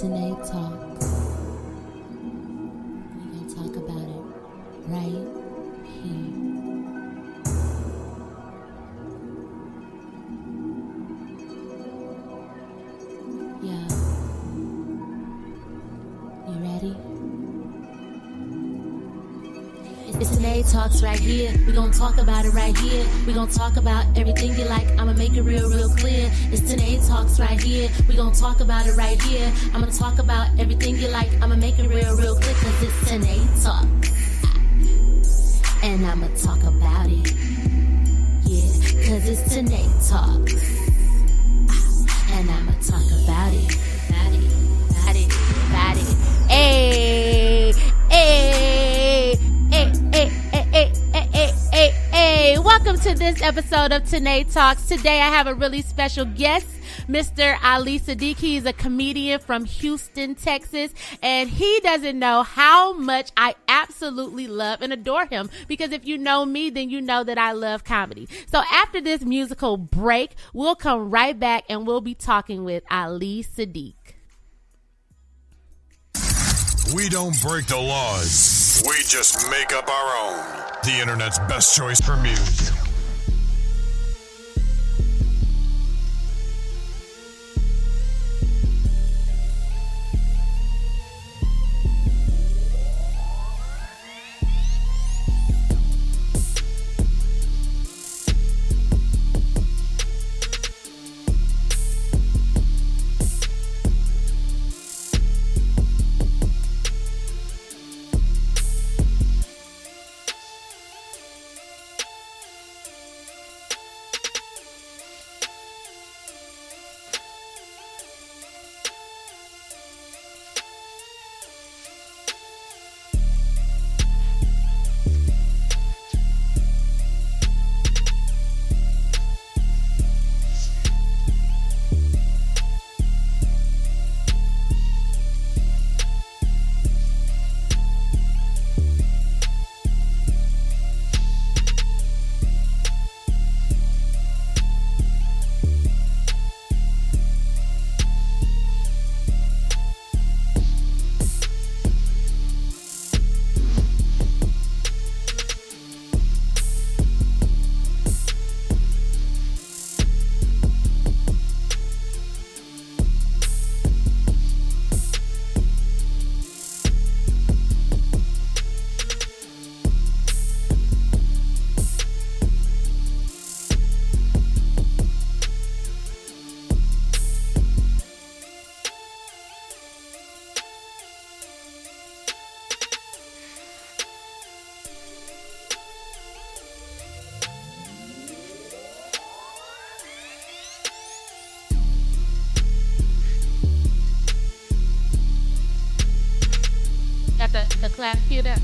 Tynee Talks. We gonna talk about it right here. Yeah. You ready? It's Tynee Talks right here. We gon' talk about it right here. We gon' talk about everything you like. I'ma make it real clear. It's Tynee Talks right here. We gon' talk about it right here. I'ma talk about everything you like. I'ma make it real clear. Cause it's Tynee Talks. And I'ma talk about it. Yeah, cause it's Tynee Talks. And I'ma talk about it. About it. Hey. Welcome to this episode of Tynee Talks. Today I have a really special guest, Mr. Ali Siddiq. He's a comedian from Houston, Texas, and he doesn't know how much I absolutely love and adore him, because if you know me, then you know that I love comedy. So after this musical break, we'll come right back and we'll be talking with Ali Siddiq. We don't break the laws. We just make up our own. The internet's best choice for music. Got the clap queued up.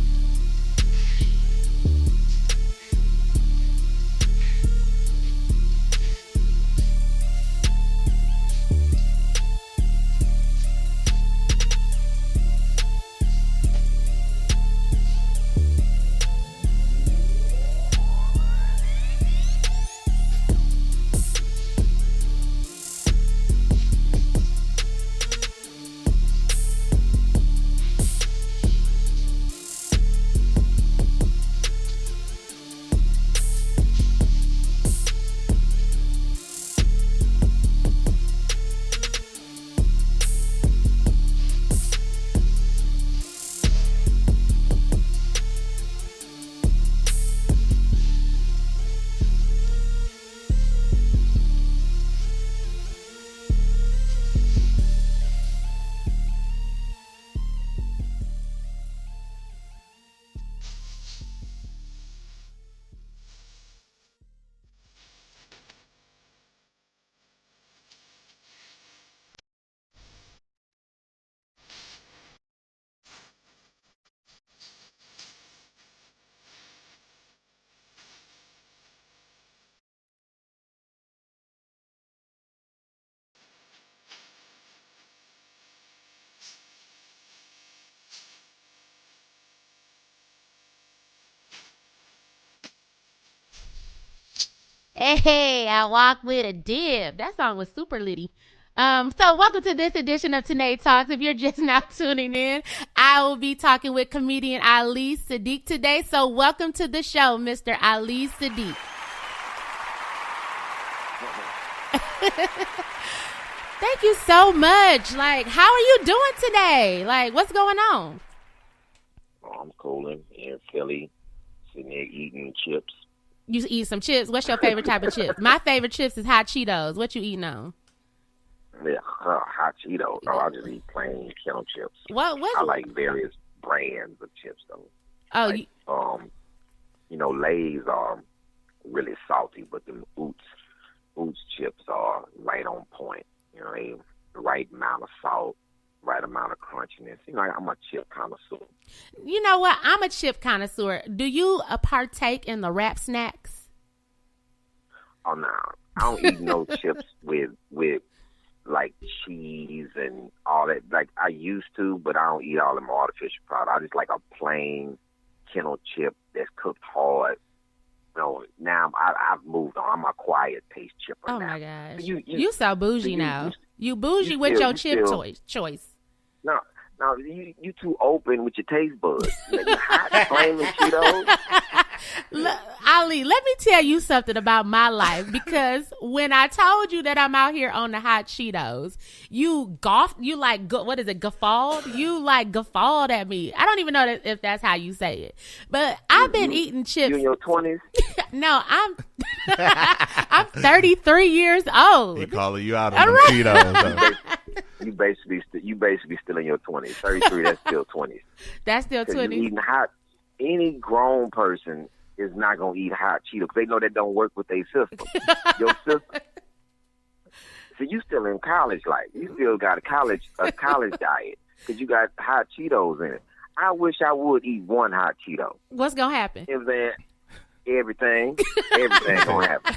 Hey, I walk with a dip. That song was super litty. So welcome to this edition of Tynee Talks. If you're just now tuning in, I will be talking with comedian Ali Siddiq today. So welcome to the show, Mr. Ali Siddiq. Thank you so much. Like, how are you doing today? Like, what's going on? I'm cooling in Philly, sitting there eating chips. You eat some chips? What's your favorite type of chips? My favorite chips is hot Cheetos. What you eating on? Yeah, hot Cheetos. No, I just eat plain kettle chips. What? I like various brands of chips, though. Oh, like, Lay's are really salty, but the Oots chips are right on point. You know, the right amount of salt, right amount of crunchiness. You know, I'm a chip connoisseur. You know what? I'm a chip connoisseur. Do you partake in the wrap snacks? Oh, no. I don't eat no chips with like cheese and all that. Like, I used to, but I don't eat all them artificial products. I just like a plain kennel chip that's cooked hard. You know, now I've moved on. I'm a quiet taste chipper now. Oh, my gosh. You so bougie now. You bougie with your chip choice. No, you too open with your taste buds. Hot flaming Cheetos. Ali, let me tell you something about my life, because when I told you that I'm out here on the hot Cheetos, you guffawed at me. I don't even know if that's how you say it, but I've been eating chips. You in your 20s? No, I'm 33 years old. He calling you out on them Cheetos. You basically still in your 20s. 33, that's still 20s. That's still 20s. Eating hot. Any grown person is not gonna eat hot Cheetos because they know that don't work with their system. Your system. So you still in college life. You still got a college diet because you got hot Cheetos in it. I wish I would eat one hot Cheeto. What's gonna happen? Everything gonna happen.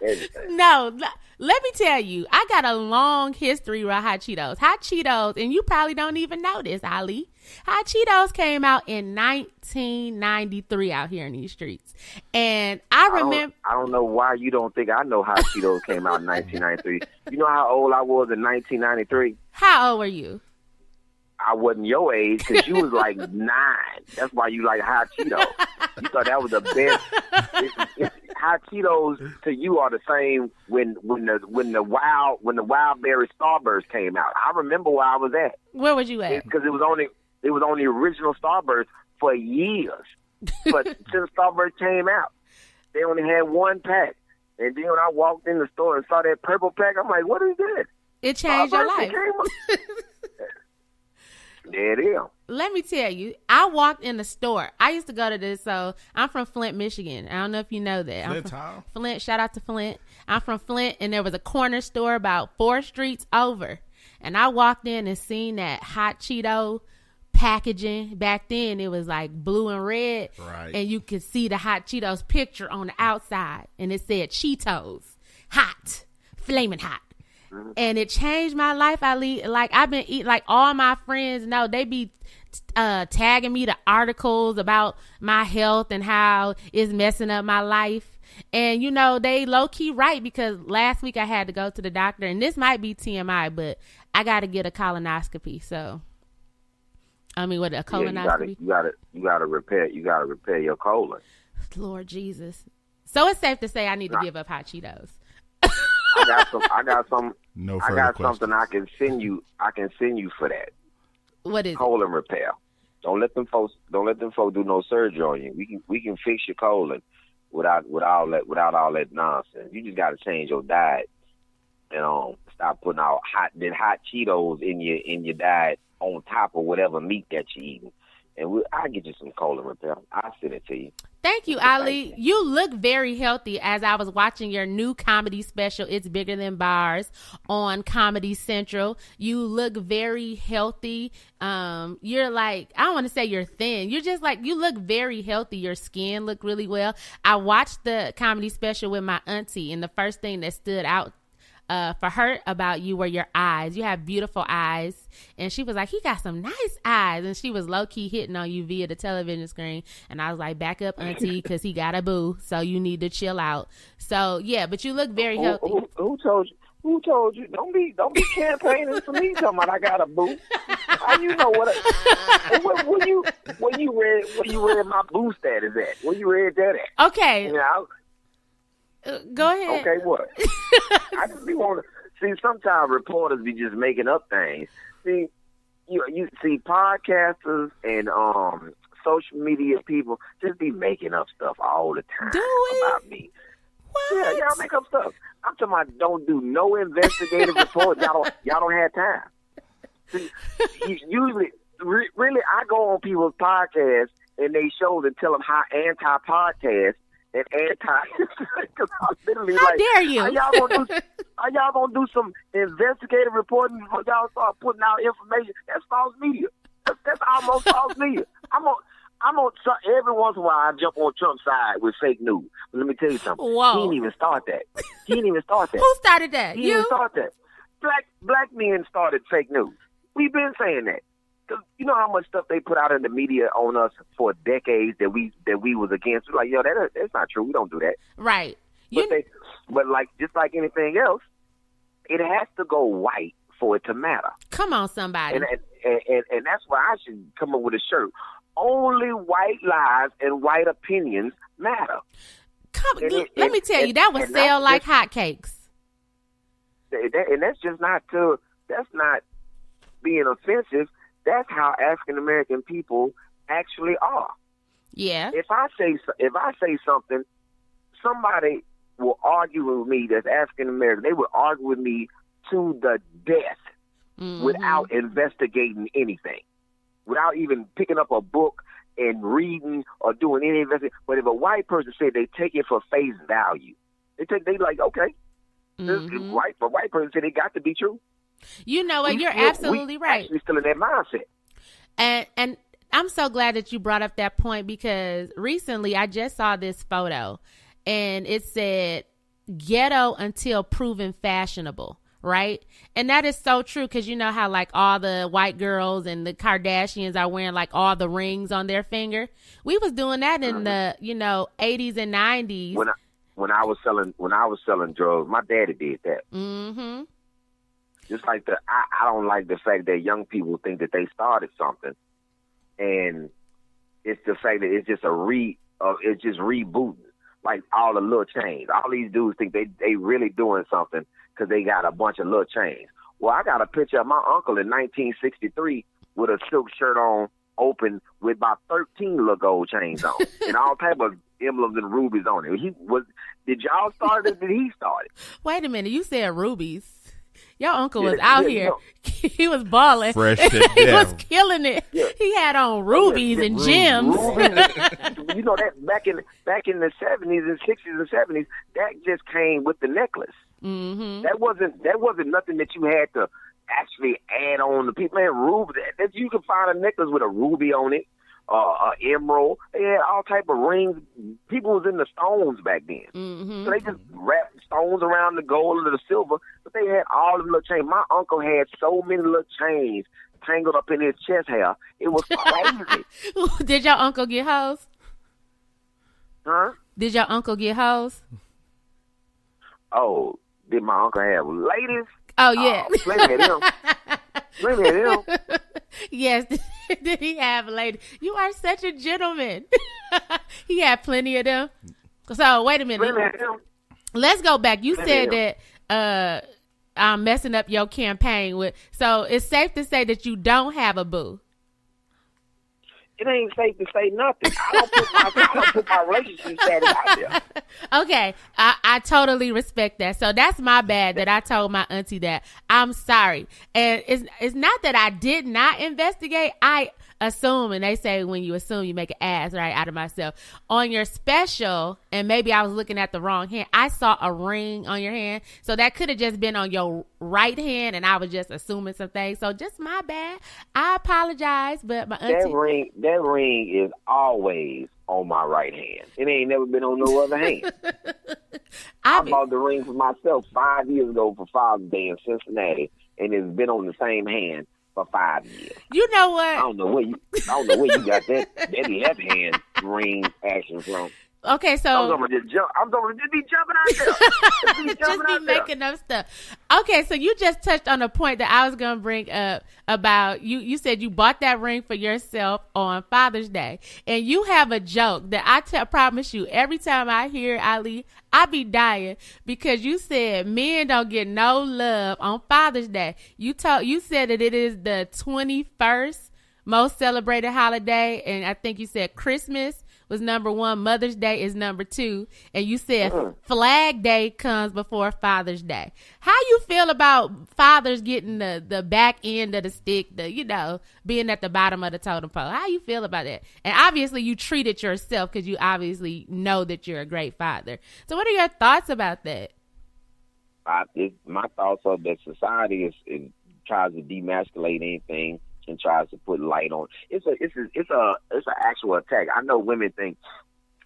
Everything. No, let me tell you, I got a long history with hot Cheetos. Hot Cheetos, and you probably don't even know this, Ali. Hot Cheetos came out in 1993 out here in these streets. And I remember... I don't know why you don't think I know Hot Cheetos came out in 1993. You know how old I was in 1993? How old were you? I wasn't your age because you was like 9. That's why you like Hot Cheetos. You thought that was the best. Hot Cheetos to you are the same when the wild berry Starburst came out. I remember where I was at. Where was you at? Because it was on the original Starburst for years. But since Starburst came out, they only had one pack. And then when I walked in the store and saw that purple pack, I'm like, what is this? It changed your life. There it is. Let me tell you, I walked in the store. I used to go to this, so I'm from Flint, Michigan. I don't know if you know that. Flint, shout out to Flint. I'm from Flint, and there was a corner store about 4 streets over. And I walked in and seen that hot Cheeto packaging. Back then, it was like blue and red. Right. And you could see the hot Cheetos picture on the outside. And it said Cheetos, hot, flaming hot. And it changed my life, Ali. Like, I've been eating, like, all my friends know, they be tagging me to articles about my health and how it's messing up my life. And, you know, they low-key right, because last week I had to go to the doctor, and this might be TMI, but I got to get a colonoscopy. So, I mean, what, a colonoscopy? Yeah, you gotta repair your colon. Lord Jesus. So it's safe to say I need to give up hot Cheetos. I got some. No I got something I can send you. I can send you for that. What is colon repair? Don't let them folks do no surgery on you. We can fix your colon without all that nonsense. You just got to change your diet and stop putting out hot Cheetos in your diet on top of whatever meat that you're eating. And I'll get you some colon repair. I'll send it to you. Thank you, Ali. You look very healthy as I was watching your new comedy special, It's Bigger Than Bars, on Comedy Central. You look very healthy. You're like, I don't want to say you're thin. You're just like, you look very healthy. Your skin looked really well. I watched the comedy special with my auntie, and the first thing that stood out for her about you were your eyes. You have beautiful eyes. And she was like, he got some nice eyes. And she was low-key hitting on you via the television screen. And I was like, back up, auntie, because he got a boo. So you need to chill out. So, yeah, but you look very healthy. Who told you? Who told you? Don't be campaigning for me talking about I got a boo. How you know when you read my boo status at? Where you read that at? Okay. You know, go ahead. Okay, what? I just be wanting to see. Sometimes reporters be just making up things. See, you see podcasters and social media people just be making up stuff all the time about me. What? Yeah, y'all make up stuff. I'm talking about don't do no investigative reports. Y'all don't have time. See, usually, really, I go on people's podcasts and they show and tell them how anti-podcast and because I'm literally how dare you? Are y'all gonna do some investigative reporting before y'all start putting out information? That's false media. That's almost false media. I'm on every once in a while I jump on Trump's side with fake news. But let me tell you something. Whoa. He didn't even start that. Who started that? He didn't start that. Black men started fake news. We've been saying that. Cause you know how much stuff they put out in the media on us for decades that we was against. We're like, yo, that's not true. We don't do that. Right. But like just like anything else, it has to go white for it to matter. Come on, somebody. And that's why I should come up with a shirt. Only white lies and white opinions matter. Let me tell you, that would sell like hotcakes. And that's just that's not being offensive. That's how African American people actually are. Yeah. If I say something, somebody will argue with me that's African American. They will argue with me to the death without investigating anything, without even picking up a book and reading or doing any investigation. But if a white person said they take it for face value, they like, okay, this white person said it got to be true. You know what? You're absolutely right. Actually still in that mindset. And I'm so glad that you brought up that point because recently I just saw this photo and it said ghetto until proven fashionable. Right. And that is so true because you know how like all the white girls and the Kardashians are wearing like all the rings on their finger. We was doing that in the, 80s and 90s. When I was selling drugs, my daddy did that. Mm-hmm. Just like I don't like the fact that young people think that they started something, and it's the fact that it's just it's just rebooting. Like all the little chains. All these dudes think they really doing something because they got a bunch of little chains. Well, I got a picture of my uncle in 1963 with a silk shirt on, open with about 13 little gold chains on, and all type of emblems and rubies on it. Did y'all start it? Or did he start it? Wait a minute, you said rubies. Your uncle was out here. He was balling. Fresh He was killing it. Yeah. He had on rubies and gems. You know that back in the 70s and 60s and 70s, that just came with the necklace. Mm-hmm. That wasn't nothing that you had to actually add on to people. Man, ruby. That you could find a necklace with a ruby on it, emerald. They had all type of rings. People was in the stones back then. Mm-hmm. So they just wrapped stones around the gold or the silver, but they had all the little chains. My uncle had so many little chains tangled up in his chest hair. It was crazy. Did your uncle get hoes? Huh? Did your uncle get hoes? Oh, did my uncle have ladies? Oh, yeah. Plenty of them. Plenty of them. Yes. Did he have ladies? You are such a gentleman. He had plenty of them. So, wait a minute. Plenty of them. Let's go back. You said that I'm messing up your campaign with. So, it's safe to say that you don't have a boo. It ain't safe to say nothing. I don't put my relationship status out there. Okay, I totally respect that. So that's my bad that I told my auntie that. I'm sorry. And it's not that I did not investigate. I assume, and they say when you assume you make an ass right out of myself. On your special, and maybe I was looking at the wrong hand, I saw a ring on your hand. So that could have just been on your right hand, and I was just assuming some things. So just my bad. I apologize, but my auntie... That ring is always on my right hand. It ain't never been on no other hand. I bought the ring for myself 5 years ago for Father's Day in Cincinnati, and it's been on the same hand for 5 years. You know what? I don't know where you got that left hand ring action from. Okay, so I'm going to just be jumping out there. just be making up stuff. Okay, so you just touched on a point that I was going to bring up about you said you bought that ring for yourself on Father's Day, and you have a joke that I promise you every time I hear Ali, I be dying because you said men don't get no love on Father's Day. You said that it is the 21st most celebrated holiday, and I think you said Christmas was number 1, Mother's Day is number 2, and you said Flag Day comes before Father's Day. How you feel about fathers getting the back end of the stick, being at the bottom of the totem pole? How you feel about that? And obviously you treat it yourself because you obviously know that you're a great father. So what are your thoughts about that? My thoughts are that society is tries to demasculate anything and tries to put light on. It's an actual attack. I know women think,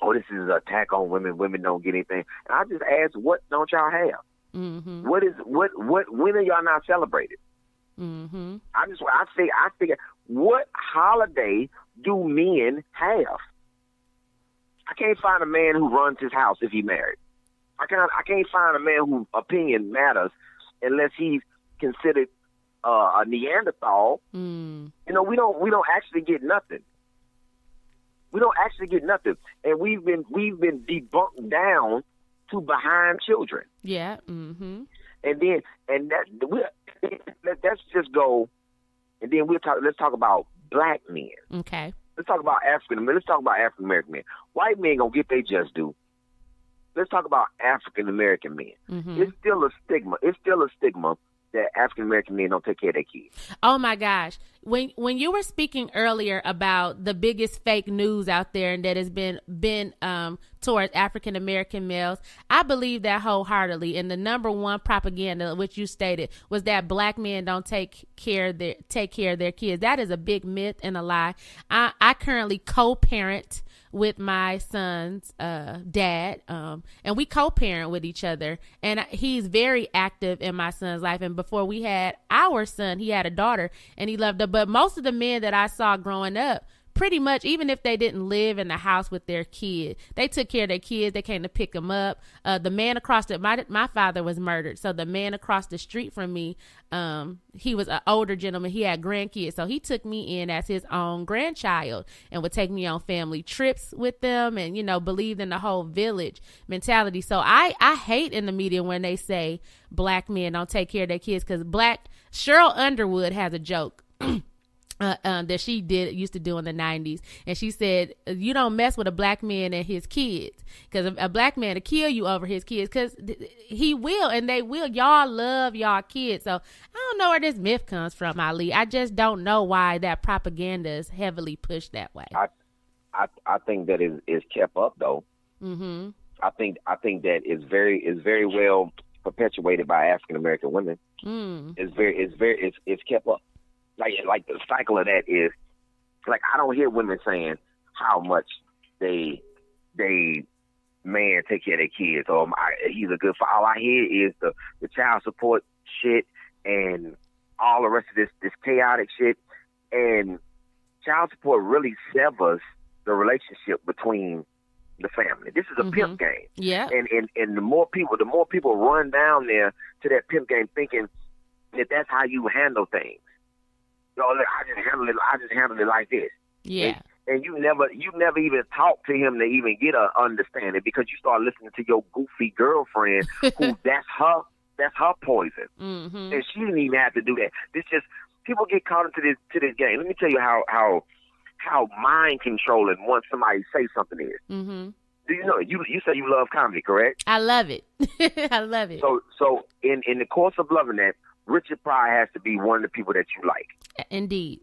oh, this is an attack on women. Women don't get anything. And I just ask, what don't y'all have? Mm-hmm. When are y'all not celebrated? Mm-hmm. I figure, what holiday do men have? I can't find a man who runs his house if he married. I can't find a man whose opinion matters unless he's considered a Neanderthal. Mm. We don't actually get nothing. We don't actually get nothing, and we've been debunked down to behind children. Yeah. Mm-hmm. Let's just go, and then let's talk about black men. Okay. Let's talk about African American men. White men gonna get their just due. Let's talk about African American men. Mm-hmm. It's still a stigma that African American men don't take care of their kids. Oh my gosh. When you were speaking earlier about the biggest fake news out there and that has been towards African American males, I believe that wholeheartedly. And the number one propaganda, which you stated, was that black men don't take care of their kids. That is a big myth and a lie. I currently co-parent with my son's dad, and we co-parent with each other, and he's very active in my son's life. And before we had our son, he had a daughter, and he loved her. But most of the men that I saw growing up, pretty much, even if they didn't live in the house with their kid, they took care of their kids. They came to pick them up. The man across my father was murdered. So the man across the street from me, he was an older gentleman. He had grandkids. So he took me in as his own grandchild and would take me on family trips with them and, believed in the whole village mentality. So I hate in the media when they say black men don't take care of their kids, because Cheryl Underwood has a joke that she used to do in the 90s, and she said, you don't mess with a black man and his kids, because a black man will kill you over his kids, because he will, and they will. Y'all love y'all kids. So I don't know where this myth comes from, Ali. I just don't know why that propaganda is heavily pushed that way. I think that is kept up though. Mm-hmm. I think that is very well perpetuated by African American women. It's kept up. Like the cycle of that is, like, I don't hear women saying how much they man take care of their kids, or he's a good father. All I hear is the child support shit and all the rest of this chaotic shit. And child support really severs the relationship between the family. This is a pimp game. Yeah. And the more people run down there to that pimp game thinking that that's how you handle things. Look, I just handle it like this. Yeah. And you never even talk to him to even get a understanding, because you start listening to your goofy girlfriend who that's her poison. Mm-hmm. And she didn't even have to do that. This just, people get caught into this game. Let me tell you how mind controlling once somebody say something is. Mm-hmm. Do you know, you say you love comedy, correct? I love it. I love it. So in the course of loving that, Richard Pryor has to be one of the people that you like. Indeed.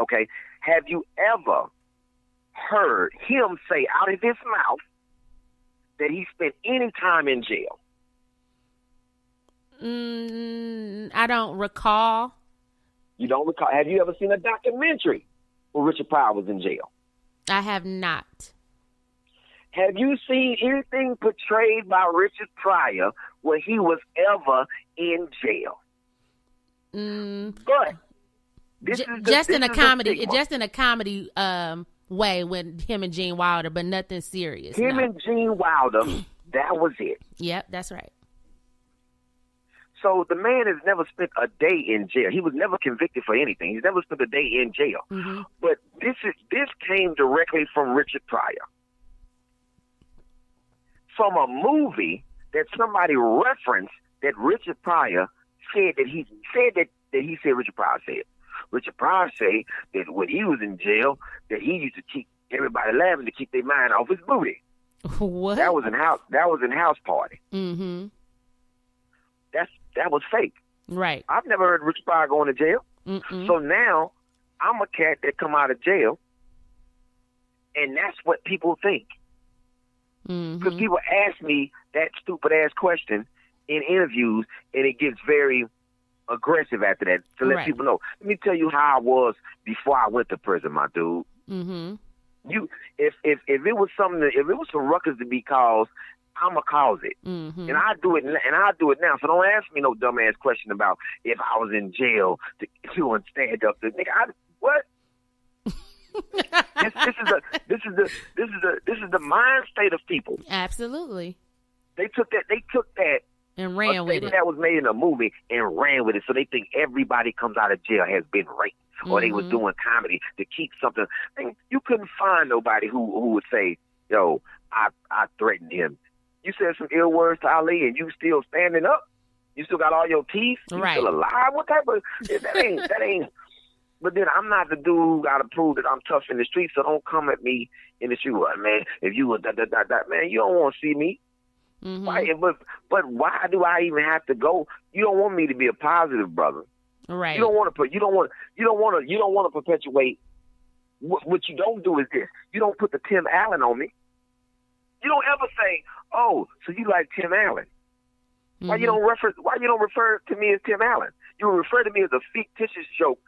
Okay. Have you ever heard him say out of his mouth that he spent any time in jail? I don't recall. You don't recall? Have you ever seen a documentary where Richard Pryor was in jail? I have not. Have you seen anything portrayed by Richard Pryor where he was ever in jail? But just in a comedy way with him and Gene Wilder, but nothing serious. Him and Gene Wilder, that was it. Yep, that's right. So the man has never spent a day in jail. He was never convicted for anything. He's never spent a day in jail. Mm-hmm. But this came directly from Richard Pryor, from a movie that somebody referenced that Richard Pryor said that he said Richard Pryor said. Richard Pryor said that when he was in jail, that he used to keep everybody laughing to keep their mind off his booty. What? That was in House Party. Mm-hmm. That was fake. Right. I've never heard Richard Pryor going to jail. Mm-mm. So now I'm a cat that come out of jail, and that's what people think. Because people ask me that stupid ass question in interviews, and it gets very aggressive after that to let people know. Let me tell you how I was before I went to prison, my dude. Mm-hmm. If it was something, if it was some ruckus to be caused, I'ma cause it, and I do it, now. So don't ask me no dumbass question about if I was in jail to and stand up. To nigga, what? This is the mind state of people. Absolutely. They took that and ran with it. That was made in a movie and ran with it. So they think everybody comes out of jail has been raped, or they was doing comedy to keep something. You couldn't find nobody who would say, "Yo, I threatened him." You said some ill words to Ali, and you still standing up. You still got all your teeth. You still alive. What type of that ain't. But then I'm not the dude who got to prove that I'm tough in the street. So don't come at me in the street, man. If you were man, you don't want to see me. Mm-hmm. Why? But why do I even have to go? You don't want me to be a positive brother, right? You don't want to perpetuate. What you don't do is this. You don't put the Tim Allen on me. You don't ever say, "Oh, so you like Tim Allen?" Mm-hmm. Why you don't refer to me as Tim Allen? You refer to me as a fictitious joke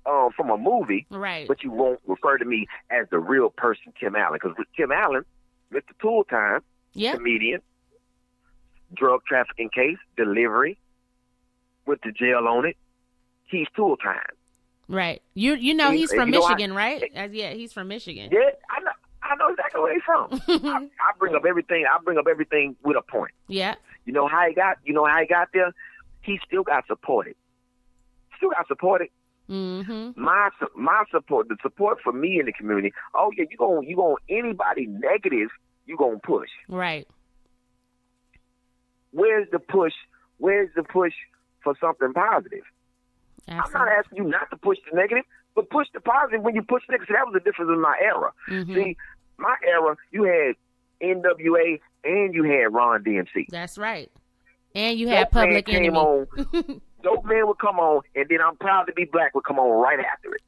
from a movie, right? But you won't refer to me as the real person, Tim Allen. Because with Tim Allen, Mr. Tool Time, comedian, drug trafficking case, delivery, went to jail on it. He's Tool Time, right? You know he's from Michigan, right? Yeah, he's from Michigan. Yeah, I know exactly where he's from. I bring up everything with a point. Yeah. You know how he got there? He still got supported. Mm-hmm. My support, the support for me in the community. Oh yeah, you going anybody negative, you gonna push. Right. Where's the push for something positive? Absolutely. I'm not asking you not to push the negative, but push the positive when you push the negative. See, that was the difference in my era. Mm-hmm. See, my era, you had NWA and you had Ron DMC. That's right. And you had Public Enemy. Dope Man would come on, and then I'm Proud to Be Black would come on right after it.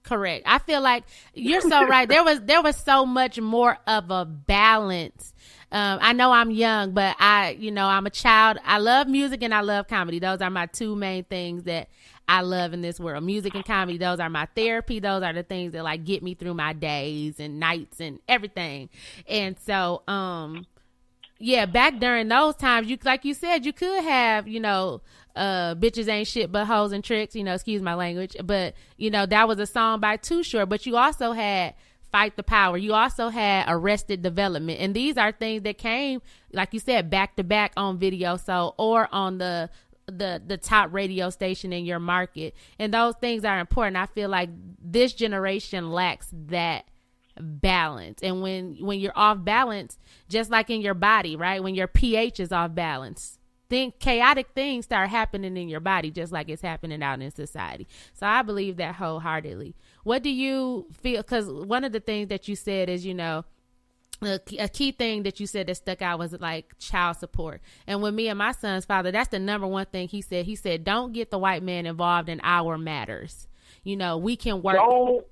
Correct. I feel like you're so right. There was so much more of a balance. I know I'm young, but I'm a child. I love music and I love comedy. Those are my two main things that I love in this world. Music and comedy. Those are my therapy. Those are the things that like get me through my days and nights and everything. And so, back during those times, like you said, you could have, bitches ain't shit but hoes and tricks, excuse my language. But, that was a song by Too Short. But you also had Fight the Power. You also had Arrested Development. And these are things that came, like you said, back to back on video or on the top radio station in your market. And those things are important. I feel like this generation lacks that balance. And when you're off balance, just like in your body, right? When your pH is off balance, chaotic things start happening in your body, just like it's happening out in society. So I believe that wholeheartedly. What do you feel? Because one of the things that you said is, a key thing that you said that stuck out was like child support. And with me and my son's father, that's the number one thing he said. He said, don't get the white man involved in our matters. We can work. Don't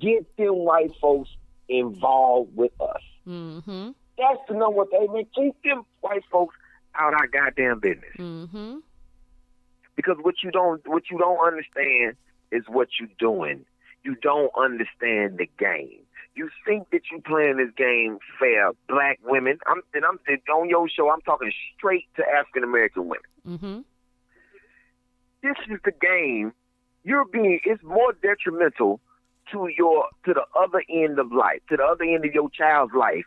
get them white folks involved with us. Mm-hmm. That's the number one thing. Keep them white folks out our goddamn business. Mm-hmm. Because what you don't understand is what you're doing. You don't understand the game. You think that you playing this game fair. Black women, I'm on your show, I'm talking straight to African American women. Mm-hmm. This is the game. It's more detrimental to the other end of life, to the other end of your child's life,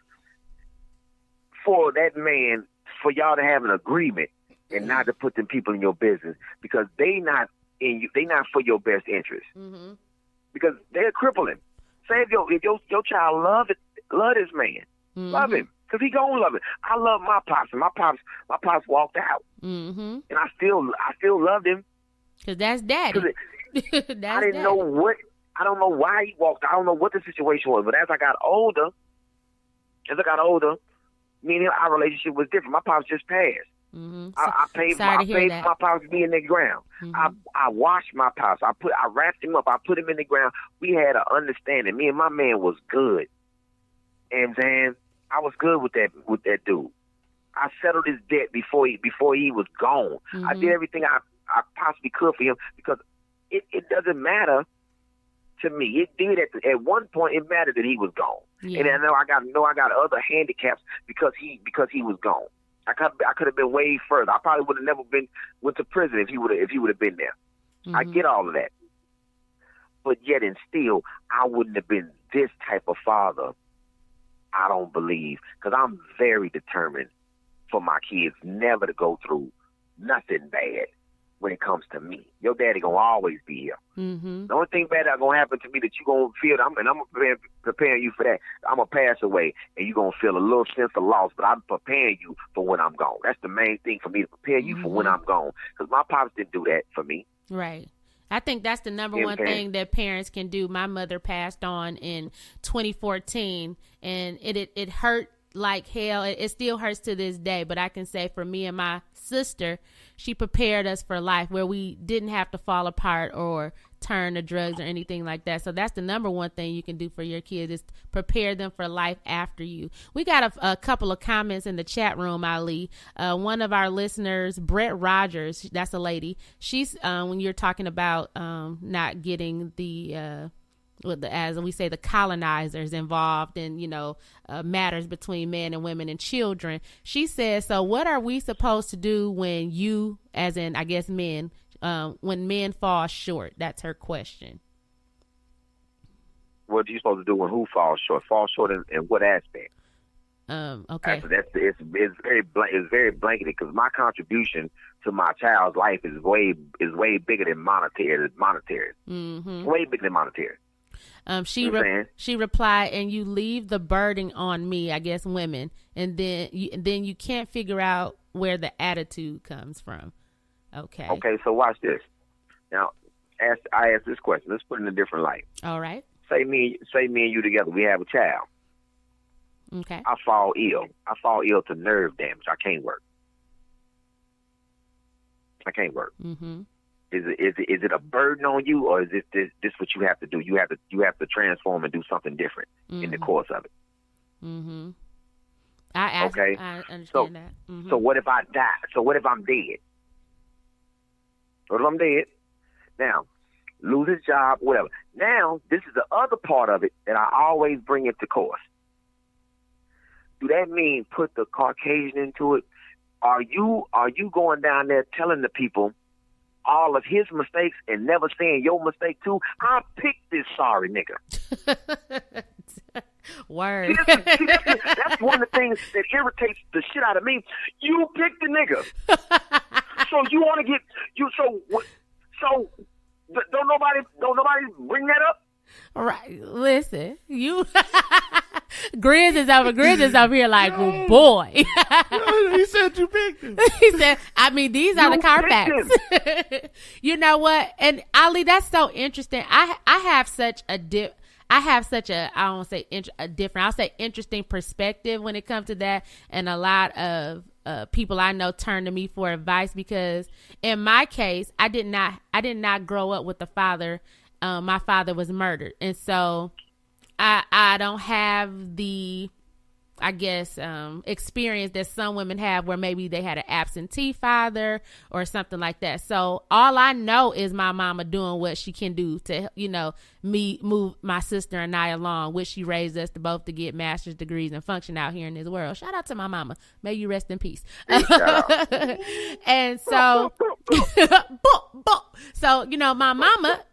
for that man, for y'all to have an agreement and not to put them people in your business because they not for your best interest. Mm-hmm. Because they're crippling. Say if your child love this man, mm-hmm. love him, because he gonna love it. I love my pops, and my pops walked out, mm-hmm. and I still loved him. Because that's daddy. I didn't know what. I don't know why he walked. I don't know what the situation was. But as I got older, me and him, our relationship was different. My pops just passed. Mm-hmm. I paid my pops to be in the ground. Mm-hmm. I washed my pops. I wrapped him up. I put him in the ground. We had an understanding. Me and my man was good. And then I was good with that dude. I settled his debt before he was gone. Mm-hmm. I did everything I possibly could for him because it doesn't matter to me. It did at one point. It mattered that he was gone. Yeah. And I know I got other handicaps because he was gone. I could have been way further. I probably would have never went to prison if he would have been there. Mm-hmm. I get all of that, but yet and still, I wouldn't have been this type of father. I don't believe, because I'm very determined for my kids never to go through nothing bad when it comes to me. Your daddy gonna always be here. Mm-hmm. The only thing bad that's gonna happen to me that you gonna feel, I'm preparing you for that. I'm gonna pass away, and you gonna feel a little sense of loss, but I'm preparing you for when I'm gone. That's the main thing for me, to prepare you for when I'm gone, because my pops didn't do that for me. Right. I think that's the number one thing that parents can do. My mother passed on in 2014, and it hurt like hell. It still hurts to this day, but I can say for me and my sister, she prepared us for life where we didn't have to fall apart or turn to drugs or anything like that. So that's the number one thing you can do for your kids, is prepare them for life after you. We got a couple of comments in the chat room, Ali. One of our listeners, Brett Rogers, that's a lady. She's when you're talking about not getting the as we say, the colonizers involved in, matters between men and women and children. She says, so what are we supposed to do when you, as in, I guess, men, when men fall short? That's her question. What are you supposed to do when who falls short? Fall short in what aspect? Okay. It's very blanketed, because my contribution to my child's life is way bigger than monetary. Mm-hmm. Way bigger than monetary. She replied, and you leave the burden on me, I guess women, and then you can't figure out where the attitude comes from. Okay. Okay, so watch this. Now, I ask this question. Let's put it in a different light. All right. Say me and you together. We have a child. Okay. I fall ill. To nerve damage. I can't work. Mm-hmm. Is it a burden on you, or is this what you have to do? You have to transform and do something different in the course of it. Mm-hmm. I understand that. Mm-hmm. So what if I die? So what if I'm dead? What if I'm dead? Now, lose his job, whatever. Now, this is the other part of it that I always bring into course. Do that mean put the Caucasian into it? Are you going down there telling the people all of his mistakes and never saying your mistake too? I picked this sorry nigga. Word. See, that's one of the things that irritates the shit out of me. You picked the nigga. So you want to get you? So don't nobody bring that up? All right. Listen, you. Grizz is over here like, oh boy. He said you picked him. He said, I mean, these are the Carpacks. You know what? And Ali, that's so interesting. I have such a I don't say a different, I'll say interesting perspective when it comes to that. And a lot of people I know turn to me for advice, because in my case, I did not grow up with a father. My father was murdered. And so I don't have the, I guess, experience that some women have where maybe they had an absentee father or something like that. So all I know is my mama doing what she can do to, me move my sister and I along, which she raised us to both to get master's degrees and function out here in this world. Shout out to my mama. May you rest in peace. And so, so, my mama,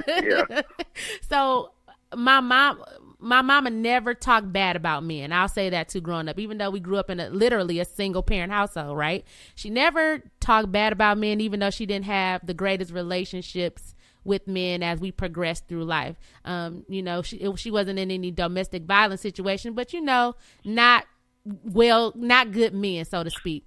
Yeah. So my mama never talked bad about men. I'll say that too growing up, even though we grew up in literally a single parent household, right? She never talked bad about men, even though she didn't have the greatest relationships with men as we progressed through life. You know, she wasn't in any domestic violence situation, but, you know, not good men, so to speak.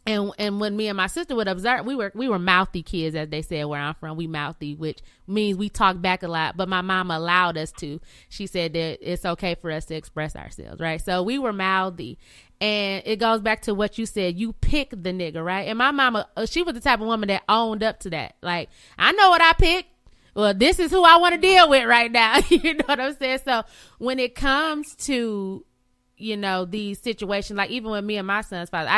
And when me and my sister would observe, we were mouthy kids, as they said where I'm from. We mouthy, which means we talk back a lot. But my mom allowed us to. She said that it's okay for us to express ourselves, right? So we were mouthy. And it goes back to what you said. You pick the nigga, right? And my mama, she was the type of woman that owned up to that. Like, I know what I picked. Well, this is who I want to deal with right now. You know what I'm saying? So when it comes to, you know, these situations, like even with me and my son's father,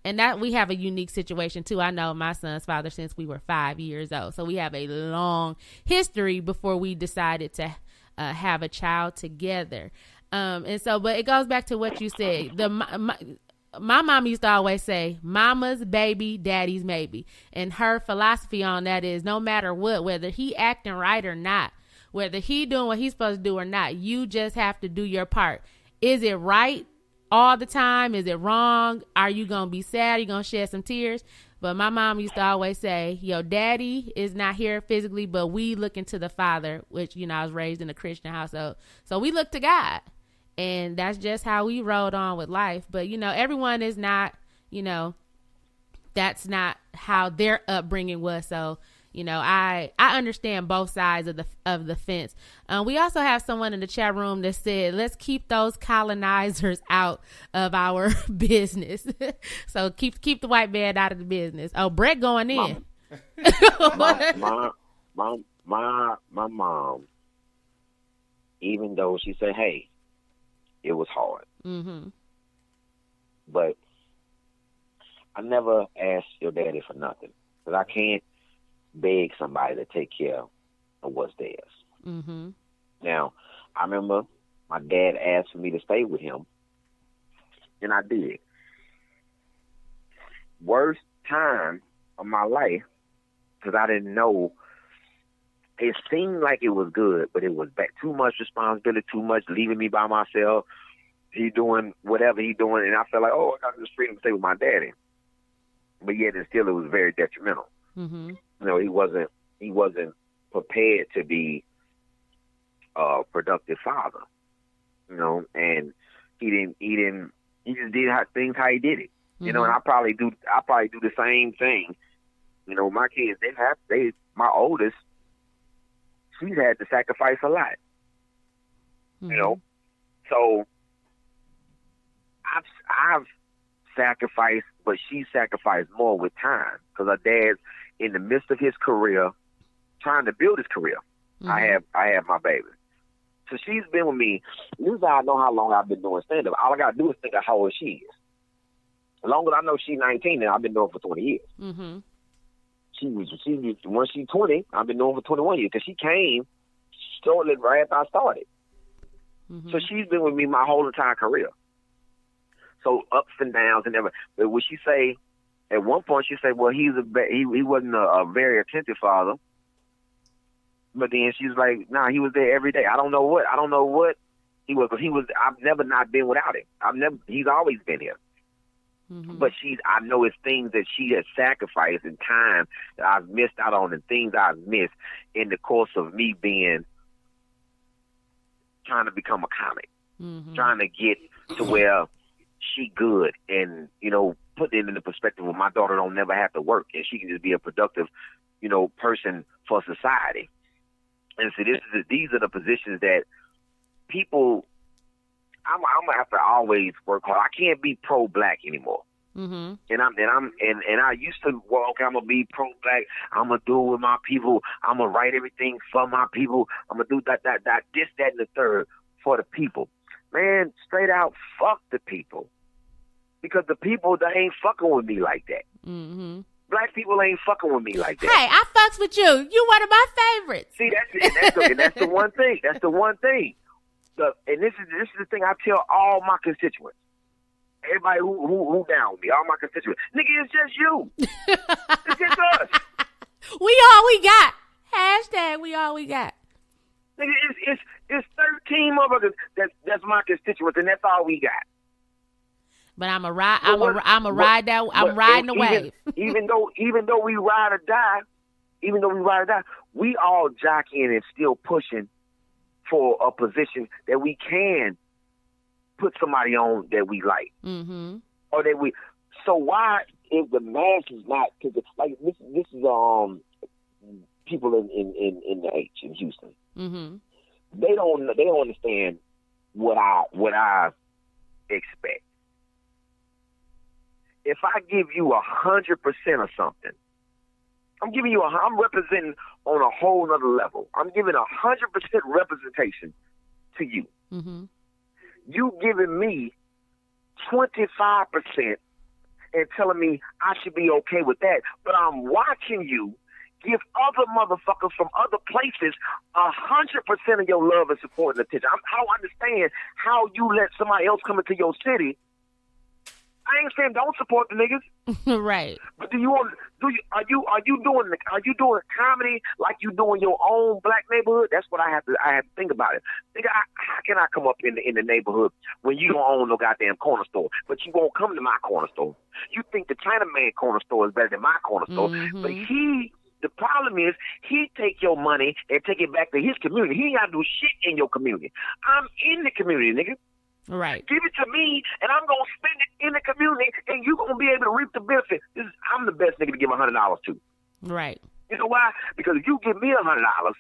and that we have a unique situation too. I know my son's father since we were 5 years old. So we have a long history before we decided to have a child together. And so, but it goes back to what you said. My mom used to always say, mama's baby, daddy's maybe. And her philosophy on that is no matter what, whether he acting right or not, whether he doing what he's supposed to do or not, you just have to do your part. Is it right all the time? Is it wrong? Are you going to be sad? Are you going to shed some tears? But my mom used to always say, yo, daddy is not here physically, but we look into the Father, which, you know, I was raised in a Christian household. So we look to God. And that's just how we rolled on with life. But, you know, everyone is not, you know, that's not how their upbringing was. So, you know, I understand both sides of the fence. We also have someone in the chat room that said, let's keep those colonizers out of our business. So keep the white man out of the business. Oh, Brett going in. My mom, even though she said, hey, it was hard. Mm-hmm. But I never asked your daddy for nothing. Because I can't beg somebody to take care of what's theirs. Mm-hmm. Now, I remember my dad asked for me to stay with him, and I did. Worst time of my life, because I didn't know. It seemed like it was good, but it was too much responsibility, too much leaving me by myself. He doing whatever he doing, and I felt like, oh, I got this freedom to stay with my daddy. But yet, it was very detrimental. Mm-hmm. You know, he wasn't prepared to be a productive father. You know, and he just did things how he did it. You Mm-hmm. know, and I probably do the same thing. You know, my kids, my oldest, she's had to sacrifice a lot. Mm-hmm. You know, so I've sacrificed, but she sacrificed more with time because her dad's in the midst of his career, trying to build his career. Mm-hmm. I have my baby, so she's been with me. This is how I know how long I've been doing stand up. All I gotta do is think of how old she is. As long as I know she's 19, and I've been doing it for 20 years. Mm-hmm. Once she's 20, I've been doing it for 21 years because she came shortly right after I started. Mm-hmm. So she's been with me my whole entire career. So ups and downs and everything. But would she say, at one point she said, well, he wasn't a very attentive father. But then she's like, nah, he was there every day. I don't know what he was. I've never not been without him. He's always been here. Mm-hmm. But I know it's things that she has sacrificed and time that I've missed out on and things I've missed in the course of me trying to become a comic, Mm-hmm. trying to get to where she good and, you know, put it in the perspective where my daughter don't never have to work and she can just be a productive, you know, person for society. And so these are the positions that people, I'm gonna have to always work hard. I can't be pro-black anymore. Mm-hmm. And I used to, well, okay, I'm gonna be pro-black. I'm gonna do it with my people. I'm gonna write everything for my people. I'm gonna do that, this, that, and the third for the people. Man, straight out, fuck the people, because the people they ain't fucking with me like that. Mm-hmm. Black people ain't fucking with me like that. Hey, I fucks with you. You one of my favorites. See, that's the one thing. That's the one thing. And this is the thing I tell all my constituents. Everybody who down with me, all my constituents. Nigga, it's just you. It's just us. We all we got. Hashtag we all we got. Nigga, it's 13 motherfuckers that's my constituents, and that's all we got. But I'm a ride. I'm riding the wave. even though we ride or die, we all jockeying and still pushing for a position that we can put somebody on that we like, or that we. So why is the masses not? Because like this is people in the H in Houston. Mm-hmm. They don't understand what I expect. If I give you 100% of something, I'm representing on a whole nother level. I'm giving 100% representation to you. Mm-hmm. You giving me 25% and telling me I should be okay with that, but I'm watching you give other motherfuckers from other places 100% of your love and support and attention. I don't understand how you let somebody else come into your city. I ain't saying don't support the niggas, right? But are you doing comedy like you doing your own black neighborhood? That's what I have to think about it. Nigga, how can I come up in the neighborhood when you don't own no goddamn corner store, but you won't come to my corner store? You think the Chinaman corner store is better than my corner store, but the problem is he take your money and take it back to his community. He ain't got to do shit in your community. I'm in the community, nigga. Right. Give it to me, and I'm going to spend it in the community, and you're going to be able to reap the benefit. I'm the best nigga to give $100 to. Right. You know why? Because if you give me $100,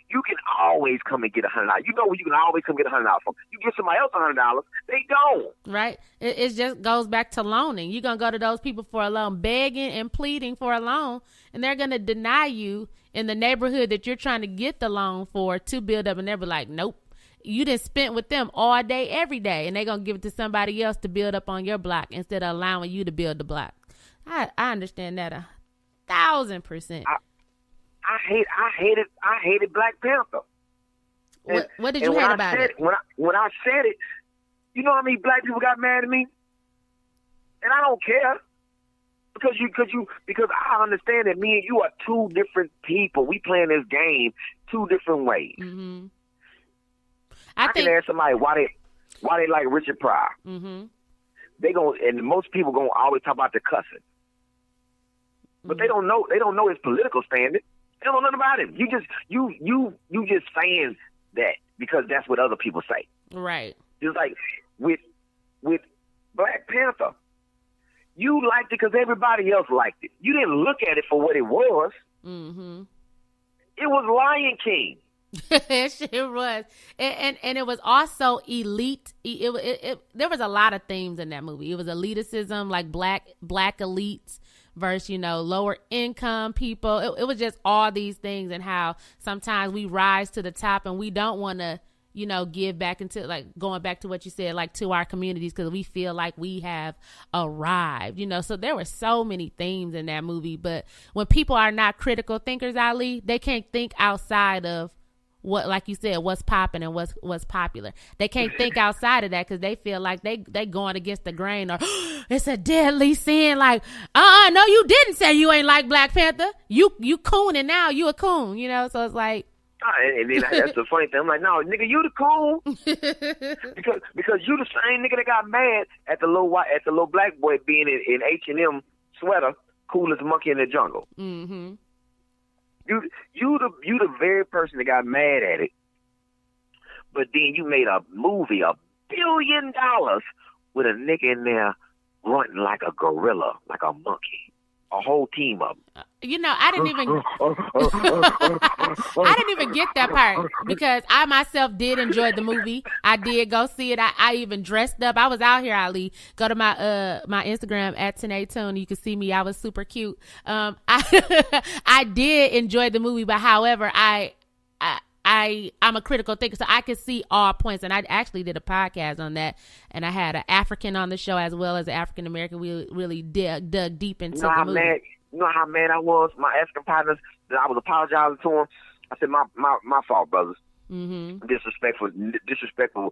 you can always come and get $100. You know where you can always come get $100 from. You give somebody else $100, they don't. Right. It just goes back to loaning. You're going to go to those people for a loan, begging and pleading for a loan, and they're going to deny you in the neighborhood that you're trying to get the loan for to build up, and they'll be like, nope. You done spent with them all day, every day, and they're going to give it to somebody else to build up on your block instead of allowing you to build the block. I understand that 1,000%. I hated Black Panther. What did you hate about it? When I said it, you know how many black people got mad at me? And I don't care. Because I understand that me and you are two different people. We playing this game two different ways. Mm-hmm. I can ask somebody why they like Richard Pryor. Mm-hmm. And most people gonna always talk about the cussing, but they don't know his political standing. They don't know nothing about him. You just saying that because that's what other people say. Right. Just like with Black Panther, you liked it because everybody else liked it. You didn't look at it for what it was. Mm-hmm. It was Lion King. It sure was, and it was also elite. There was a lot of themes in that movie. It was elitism, like black elites versus lower income people. It was just all these things, and how sometimes we rise to the top and we don't want to give back into, like, going back to what you said, like, to our communities, because we feel like we have arrived, so there were so many themes in that movie. But when people are not critical thinkers, Ali, they can't think outside of what, like you said, what's popping and what's popular. They can't think outside of that because they feel like they going against the grain, or it's a deadly sin. Like, no, you didn't say you ain't like Black Panther. You cooning now. You a coon, So it's like. And then that's the funny thing. I'm like, no, nigga, you the coon. because you the same nigga that got mad at the little black boy being in H&M sweater, coolest monkey in the jungle. Mm-hmm. You the very person that got mad at it, but then you made a movie, $1 billion, with a nigga in there grunting like a gorilla, like a monkey, a whole team of them. I didn't even get that part, because I myself did enjoy the movie. I did go see it. I even dressed up. I was out here, Ali. Go to my Instagram at Tynee Talks. You can see me. I was super cute. I did enjoy the movie, but however, I'm a critical thinker, so I could see all points. And I actually did a podcast on that, and I had an African on the show as well as an African American. We really dug deep into the movie. You know how mad I was? My African partners, that I was apologizing to them. I said, my fault, brothers. Mm-hmm. Disrespectful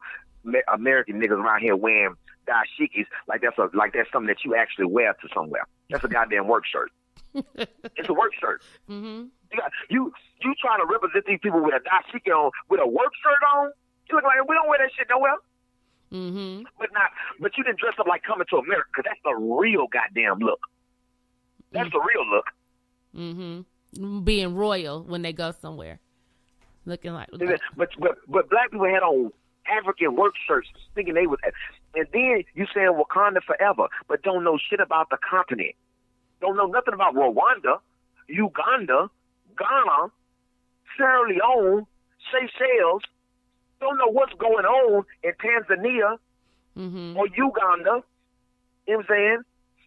American niggas around here wearing dashikis like that's something that you actually wear to somewhere. That's a goddamn work shirt. It's a work shirt. Mm-hmm. You trying to represent these people with a dashiki on, with a work shirt on? You look like we don't wear that shit nowhere. Mm-hmm. But you didn't dress up like Coming to America, because that's the real goddamn look. That's the real look. Mm-hmm. Being royal when they go somewhere, looking like. But black people had on African work shirts, thinking they was. And then you saying Wakanda forever, but don't know shit about the continent. Don't know nothing about Rwanda, Uganda, Ghana, Sierra Leone, Seychelles. Don't know what's going on in Tanzania or Uganda. You know what I'm saying?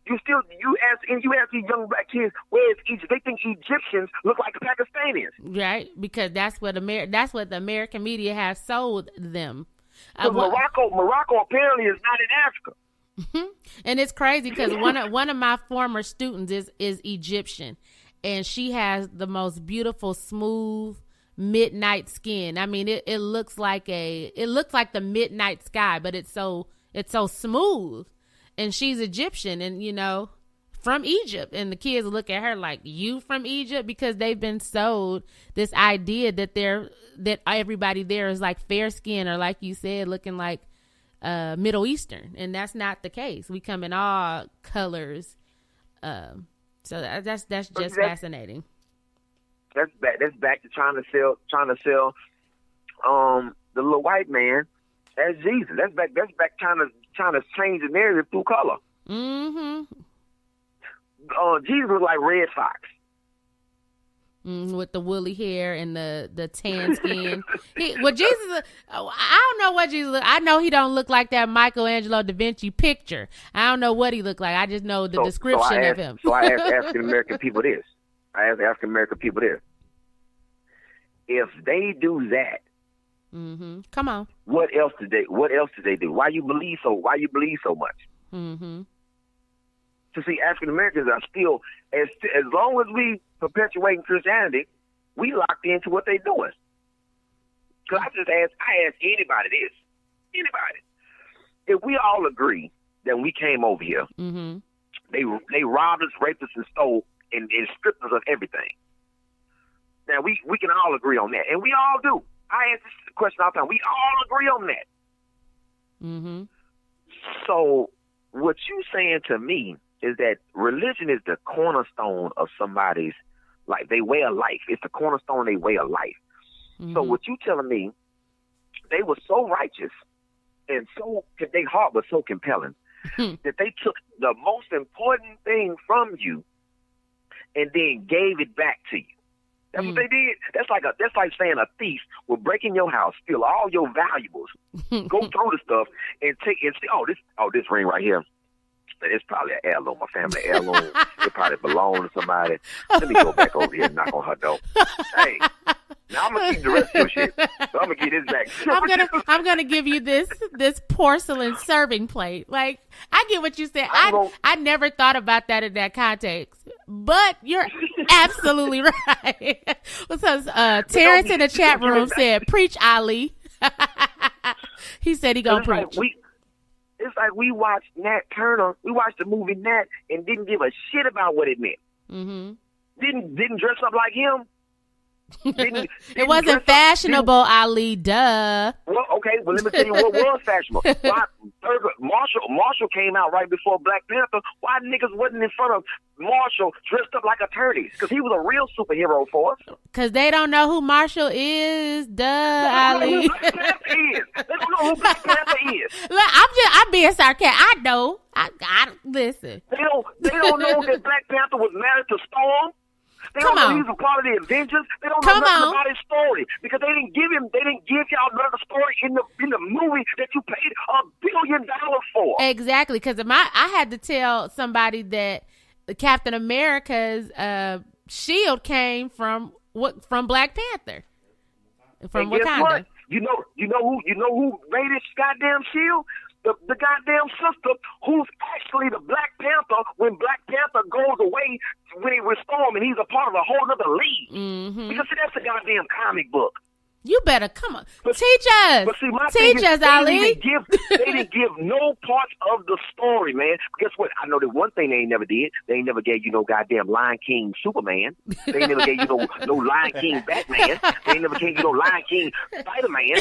You ask these young black kids, where is Egypt? They think Egyptians look like Pakistanis. Right, because that's what the American media has sold them. Morocco apparently is not in Africa. And it's crazy because one of my former students is Egyptian, and she has the most beautiful, smooth, midnight skin. I mean, it looks like the midnight sky, but it's so smooth. And she's Egyptian, and from Egypt, and the kids look at her like, you from Egypt? Because they've been sold this idea that everybody there is like fair skin, or like you said, looking like Middle Eastern, and that's not the case. We come in all colors, so that's just fascinating. That's back to trying to sell the little white man as Jesus. That's back trying to change the narrative through color. Mm-hmm. Jesus was like Red Fox. With the woolly hair and the tan skin. Jesus, I don't know what Jesus look. I know he don't look like that Michelangelo da Vinci picture. I don't know what he looked like. I just know the description of him. So I asked African American people this. If they do that, come on. What else did they do? Why you believe so much? Mm-hmm. To see African Americans are still, as long as we perpetuating Christianity, we locked into what they doing. Because I asked anybody this. Anybody. If we all agree that we came over here, they robbed us, raped us, and stole and stripped us of everything. Now, we can all agree on that. And we all do. I ask this question all the time. We all agree on that. Mm-hmm. So what you saying to me is that religion is the cornerstone of somebody's, like, their way of life. It's the cornerstone of their way of life. Mm-hmm. So what you telling me, they were so righteous and so, their heart was so compelling that they took the most important thing from you and then gave it back to you. That's what they did. That's like saying a thief will break in your house, steal all your valuables, go through the stuff, and take and say, this ring right here. It's probably an heirloom, a family heirloom. It probably belongs to somebody. Let me go back over here and knock on her door. Hey, now I'm gonna keep the rest of your shit. So I'm gonna get this back. I'm gonna give you this porcelain serving plate. Like, I get what you said. I never thought about that in that context, but you're absolutely right. So, Terrence in the chat room said, "Preach, Ali." He said he gonna preach. It's like we watched Nat Turner. We watched the movie Nat and didn't give a shit about what it meant. Mm-hmm. Didn't dress up like him. It wasn't fashionable, Ali. Duh. Well, okay. Well, let me tell you what was fashionable. Marshall came out right before Black Panther. Why niggas wasn't in front of Marshall dressed up like attorneys? Because he was a real superhero for us. Because they don't know who Marshall is. Duh, Ali. They don't know who Black Panther is. Look, I'm being sarcastic. I know. I listen. They don't know that Black Panther was married to Storm. They don't know he was a part of the Avengers. They don't know nothing about his story because they didn't give y'all none of the story in the movie that you paid $1 billion for. Exactly, because I had to tell somebody that Captain America's shield came from Black Panther, from Wakanda. What? You know who made this goddamn shield? The goddamn sister who's actually the Black Panther when Black Panther goes away when he was Storm and he's a part of a whole other league. Mm-hmm. Because see, that's a goddamn comic book. You better come on. But- Teach us. But see, my thing Teach is, us, they Ali. didn't give no parts of the story, man. Guess what? I know that one thing they ain't never did. They ain't never gave you no goddamn Lion King Superman. They ain't never gave you no Lion King Batman. They ain't never gave you no Lion King Spider-Man.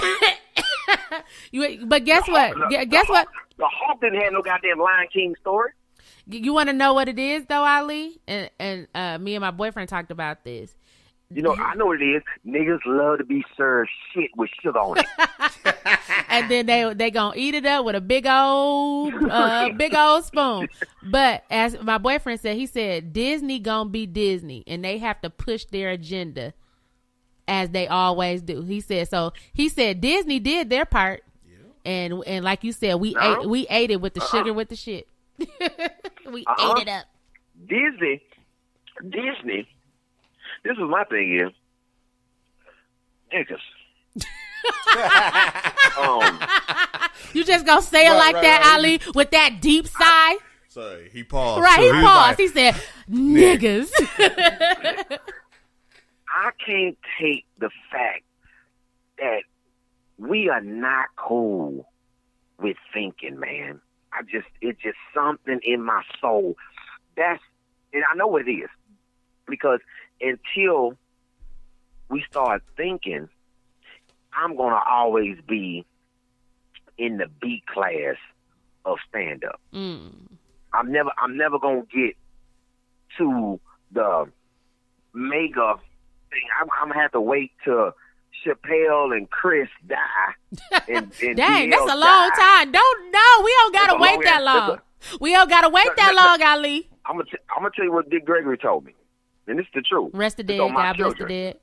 But guess what? Guess what? The Hawk didn't have no goddamn Lion King story. You want to know what it is, though, Ali? And me and my boyfriend talked about this. You know, I know what it is. Niggas love to be served shit with sugar on it. And then they gonna eat it up with a big old spoon. But as my boyfriend said, he said Disney gonna be Disney, and they have to push their agenda as they always do. He said Disney did their part, and like you said, we ate it with the sugar with the shit. We ate it up. Disney. This is my thing is, niggas. You just gonna say it like that, Ali, with that deep sigh? Sorry, he paused. Right, So he was paused. like, He said, niggas. I can't take the fact that we are not cool with thinking, man. It's just something in my soul. And I know what it is. Because until we start thinking, I'm going to always be in the B class of stand-up. I'm never going to get to the mega thing. I'm going to have to wait till Chappelle and Chris die. And Dang, DL that's a long die. time. We don't got to wait that long. We don't got to wait that long, Ali. I'm gonna tell you what Dick Gregory told me. And this is the truth. Rest the It's dead. on my God bless the children. dead.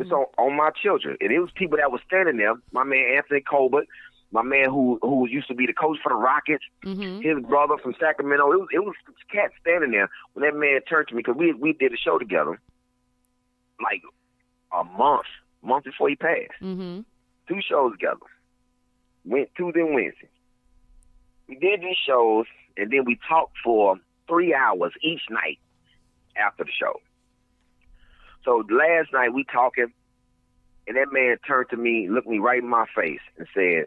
It's on my children. And it was people that was standing there. My man Anthony Colbert, my man who used to be the coach for the Rockets, his brother from Sacramento. It was cats standing there when that man turned to me, because we did a show together like a month before he passed. 2 shows together. Went Tuesday and Wednesday. We did these shows, and then we talked for 3 hours each night after the show. So last night we talking, and that man turned to me, looked me right in my face, and said,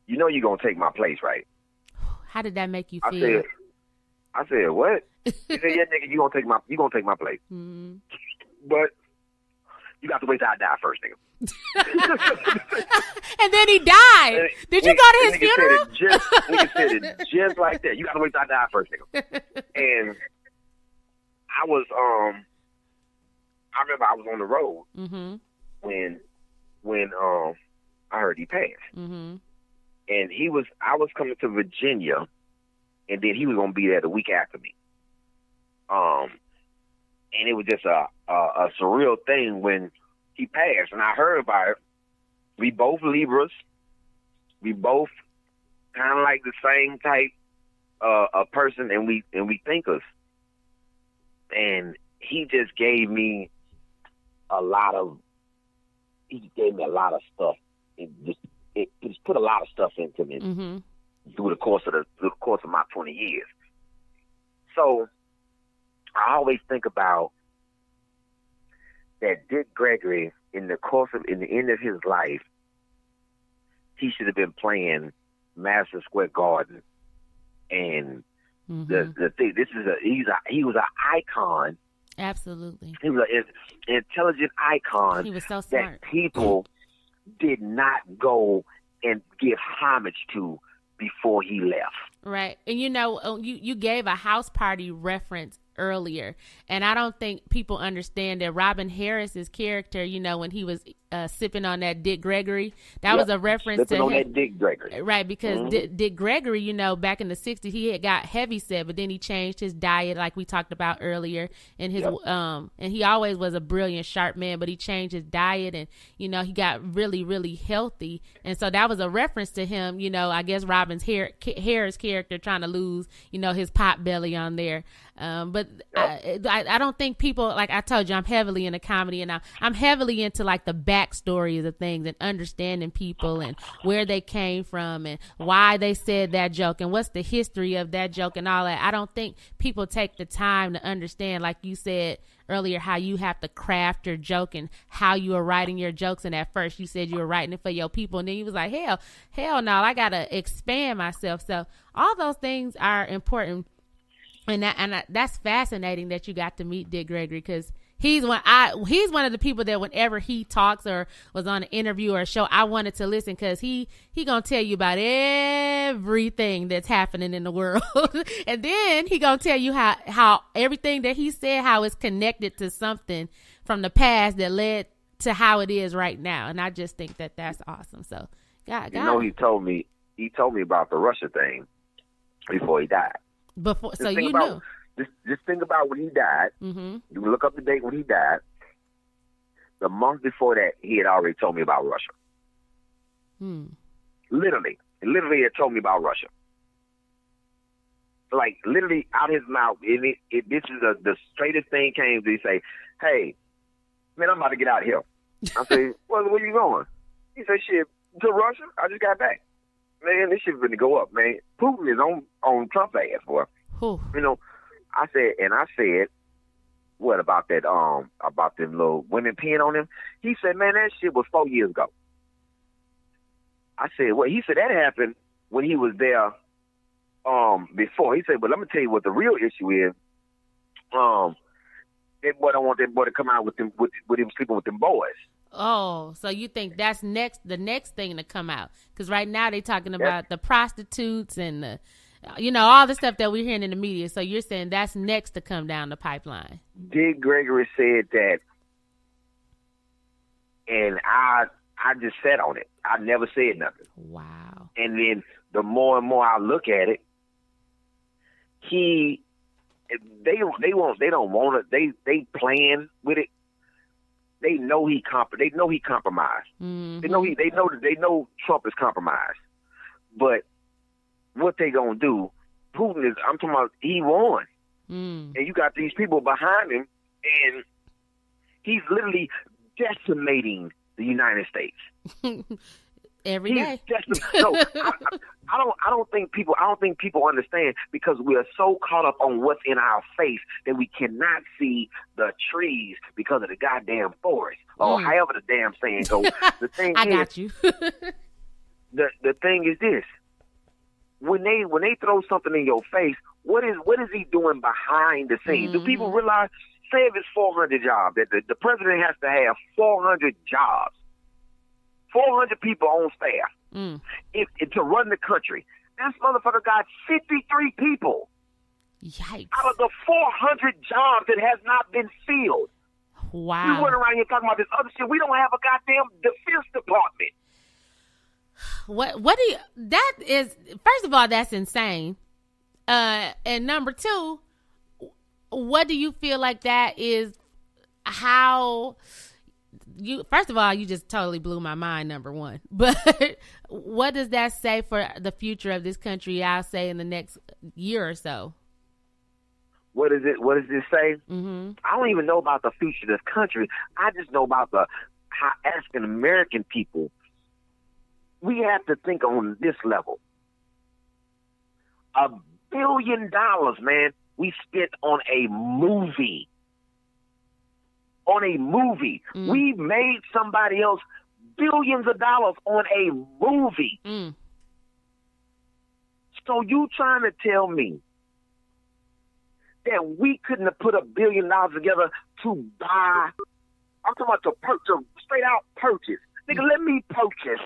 "You know you're gonna take my place, right?" How did that make you feel? I said, "What?" He said, "Yeah, nigga, you gonna take my place, but you got to wait till I die first, nigga." And then he died. Did you go to his funeral? Nigga said it just like that. You got to wait till I die first, nigga. And I was, I remember I was on the road when I heard he passed. And I was coming to Virginia, and then he was gonna be there the week after me. And it was just a surreal thing when he passed, and I heard about it. We both Libras. We both kind of like the same type of person, and we thinkers. And he just gave me a lot of stuff. It just put a lot of stuff into me through the course of my 20 years. So I always think about that Dick Gregory, in the end of his life, he should have been playing Madison Square Garden. And the thing, he was an icon. Absolutely. He was an intelligent icon. He was so smart. That people did not go and give homage to before he left. Right. And you gave a house party reference earlier, and I don't think people understand that Robin Harris's character, when he was sipping on that Dick Gregory, that was a reference to him. That Dick Gregory. Right, because Dick Gregory, back in the 60s, he had got heavy set, but then he changed his diet, like we talked about earlier, and his and he always was a brilliant, sharp man, but he changed his diet, and he got really, really healthy, and so that was a reference to him. I guess Robin Harris' character trying to lose, his pot belly on there. But I don't think people, like I told you, I'm heavily into comedy, and I'm heavily into like the backstories of things and understanding people and where they came from and why they said that joke and what's the history of that joke and all that. I don't think people take the time to understand, like you said earlier, how you have to craft your joke and how you are writing your jokes. And at first you said you were writing it for your people, and then you was like, hell no, I gotta expand myself. So all those things are important. And that's fascinating that you got to meet Dick Gregory, because he's one of the people that whenever he talks or was on an interview or a show, I wanted to listen, because he gonna tell you about everything that's happening in the world. And then he gonna tell you how everything that he said, how it's connected to something from the past that led to how it is right now. And I just think that that's awesome. So God. He told me about the Russia thing before he died. So you knew. Just think about when he died. Mm-hmm. You can look up the date when he died. The month before that, he had already told me about Russia. Literally, he had told me about Russia. Like, literally out his mouth. This is the straightest thing came to. He say, "Hey, man, I'm about to get out of here." I say, "Well, where you going?" He said, "Shit, to Russia. I just got back." Man, this shit's gonna go up, man. Putin is on Trump's ass, boy. I said, what about that? About them little women peeing on him? He said, man, that shit was 4 years ago. I said, well, he said that happened when he was there, before. He said, but let me tell you what the real issue is. That boy don't want that boy to come out with him sleeping with them boys. Oh, so you think that's the next thing to come out? Because right now they talking about the prostitutes and the, all the stuff that we're hearing in the media. So you're saying that's next to come down the pipeline. Dick Gregory said that, and I just sat on it. I never said nothing. Wow. And then the more and more I look at it, they don't want it. They playing with it. They know he compromised. Mm-hmm. They know Trump is compromised. But what they gonna do? Putin is. I'm talking about. He won, and you got these people behind him, and he's literally decimating the United States every day. So I don't think people understand, because we are so caught up on what's in our face that we cannot see the trees because of the goddamn forest, or however the damn saying goes. The thing I got you. the thing is this: when they throw something in your face, what is he doing behind the scenes? Do people realize? Say if it's 400 jobs, that the president has to have 400 jobs, 400 people on staff, if to run the country. This motherfucker got 53 people. Yikes! Out of the 400 jobs that has not been filled. Wow. We went around here talking about this other shit. We don't have a goddamn defense department. What do you? That is, first of all, that's insane. And number two, what do you feel like that is? How you? First of all, you just totally blew my mind. Number one, but what does that say for the future of this country? I'll say in the next year or so. What is it? What does it say? Mm-hmm. I don't even know about the future of this country. I just know about how African American people. We have to think on this level. $1 billion, man, we spent on a movie. On a movie. We made somebody else billions of dollars on a movie. So you trying to tell me that we couldn't have put $1 billion together to buy? I'm talking about to straight out purchase. Nigga, let me purchase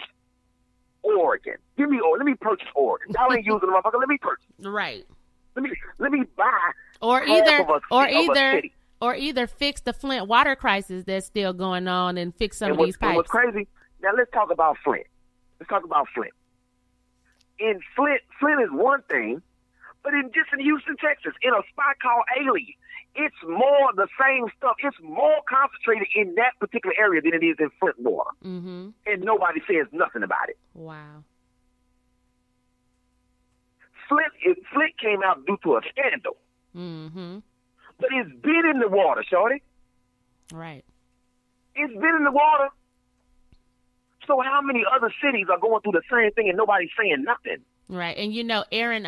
Oregon. Let me purchase Oregon. Y'all ain't using the motherfucker. Let me purchase. Right. Let me buy. Or either fix the Flint water crisis that's still going on and fix some of these pipes. What's crazy? Now let's talk about Flint. In Flint is one thing, but in Houston, Texas, in a spot called Alien, it's more the same stuff. It's more concentrated in that particular area than it is in Flint water. Mm-hmm. And nobody says nothing about it. Wow. Flint came out due to a scandal. Mm-hmm. But it's been in the water, shorty. Right. It's been in the water. So how many other cities are going through the same thing and nobody's saying nothing? Right. And you know, Erin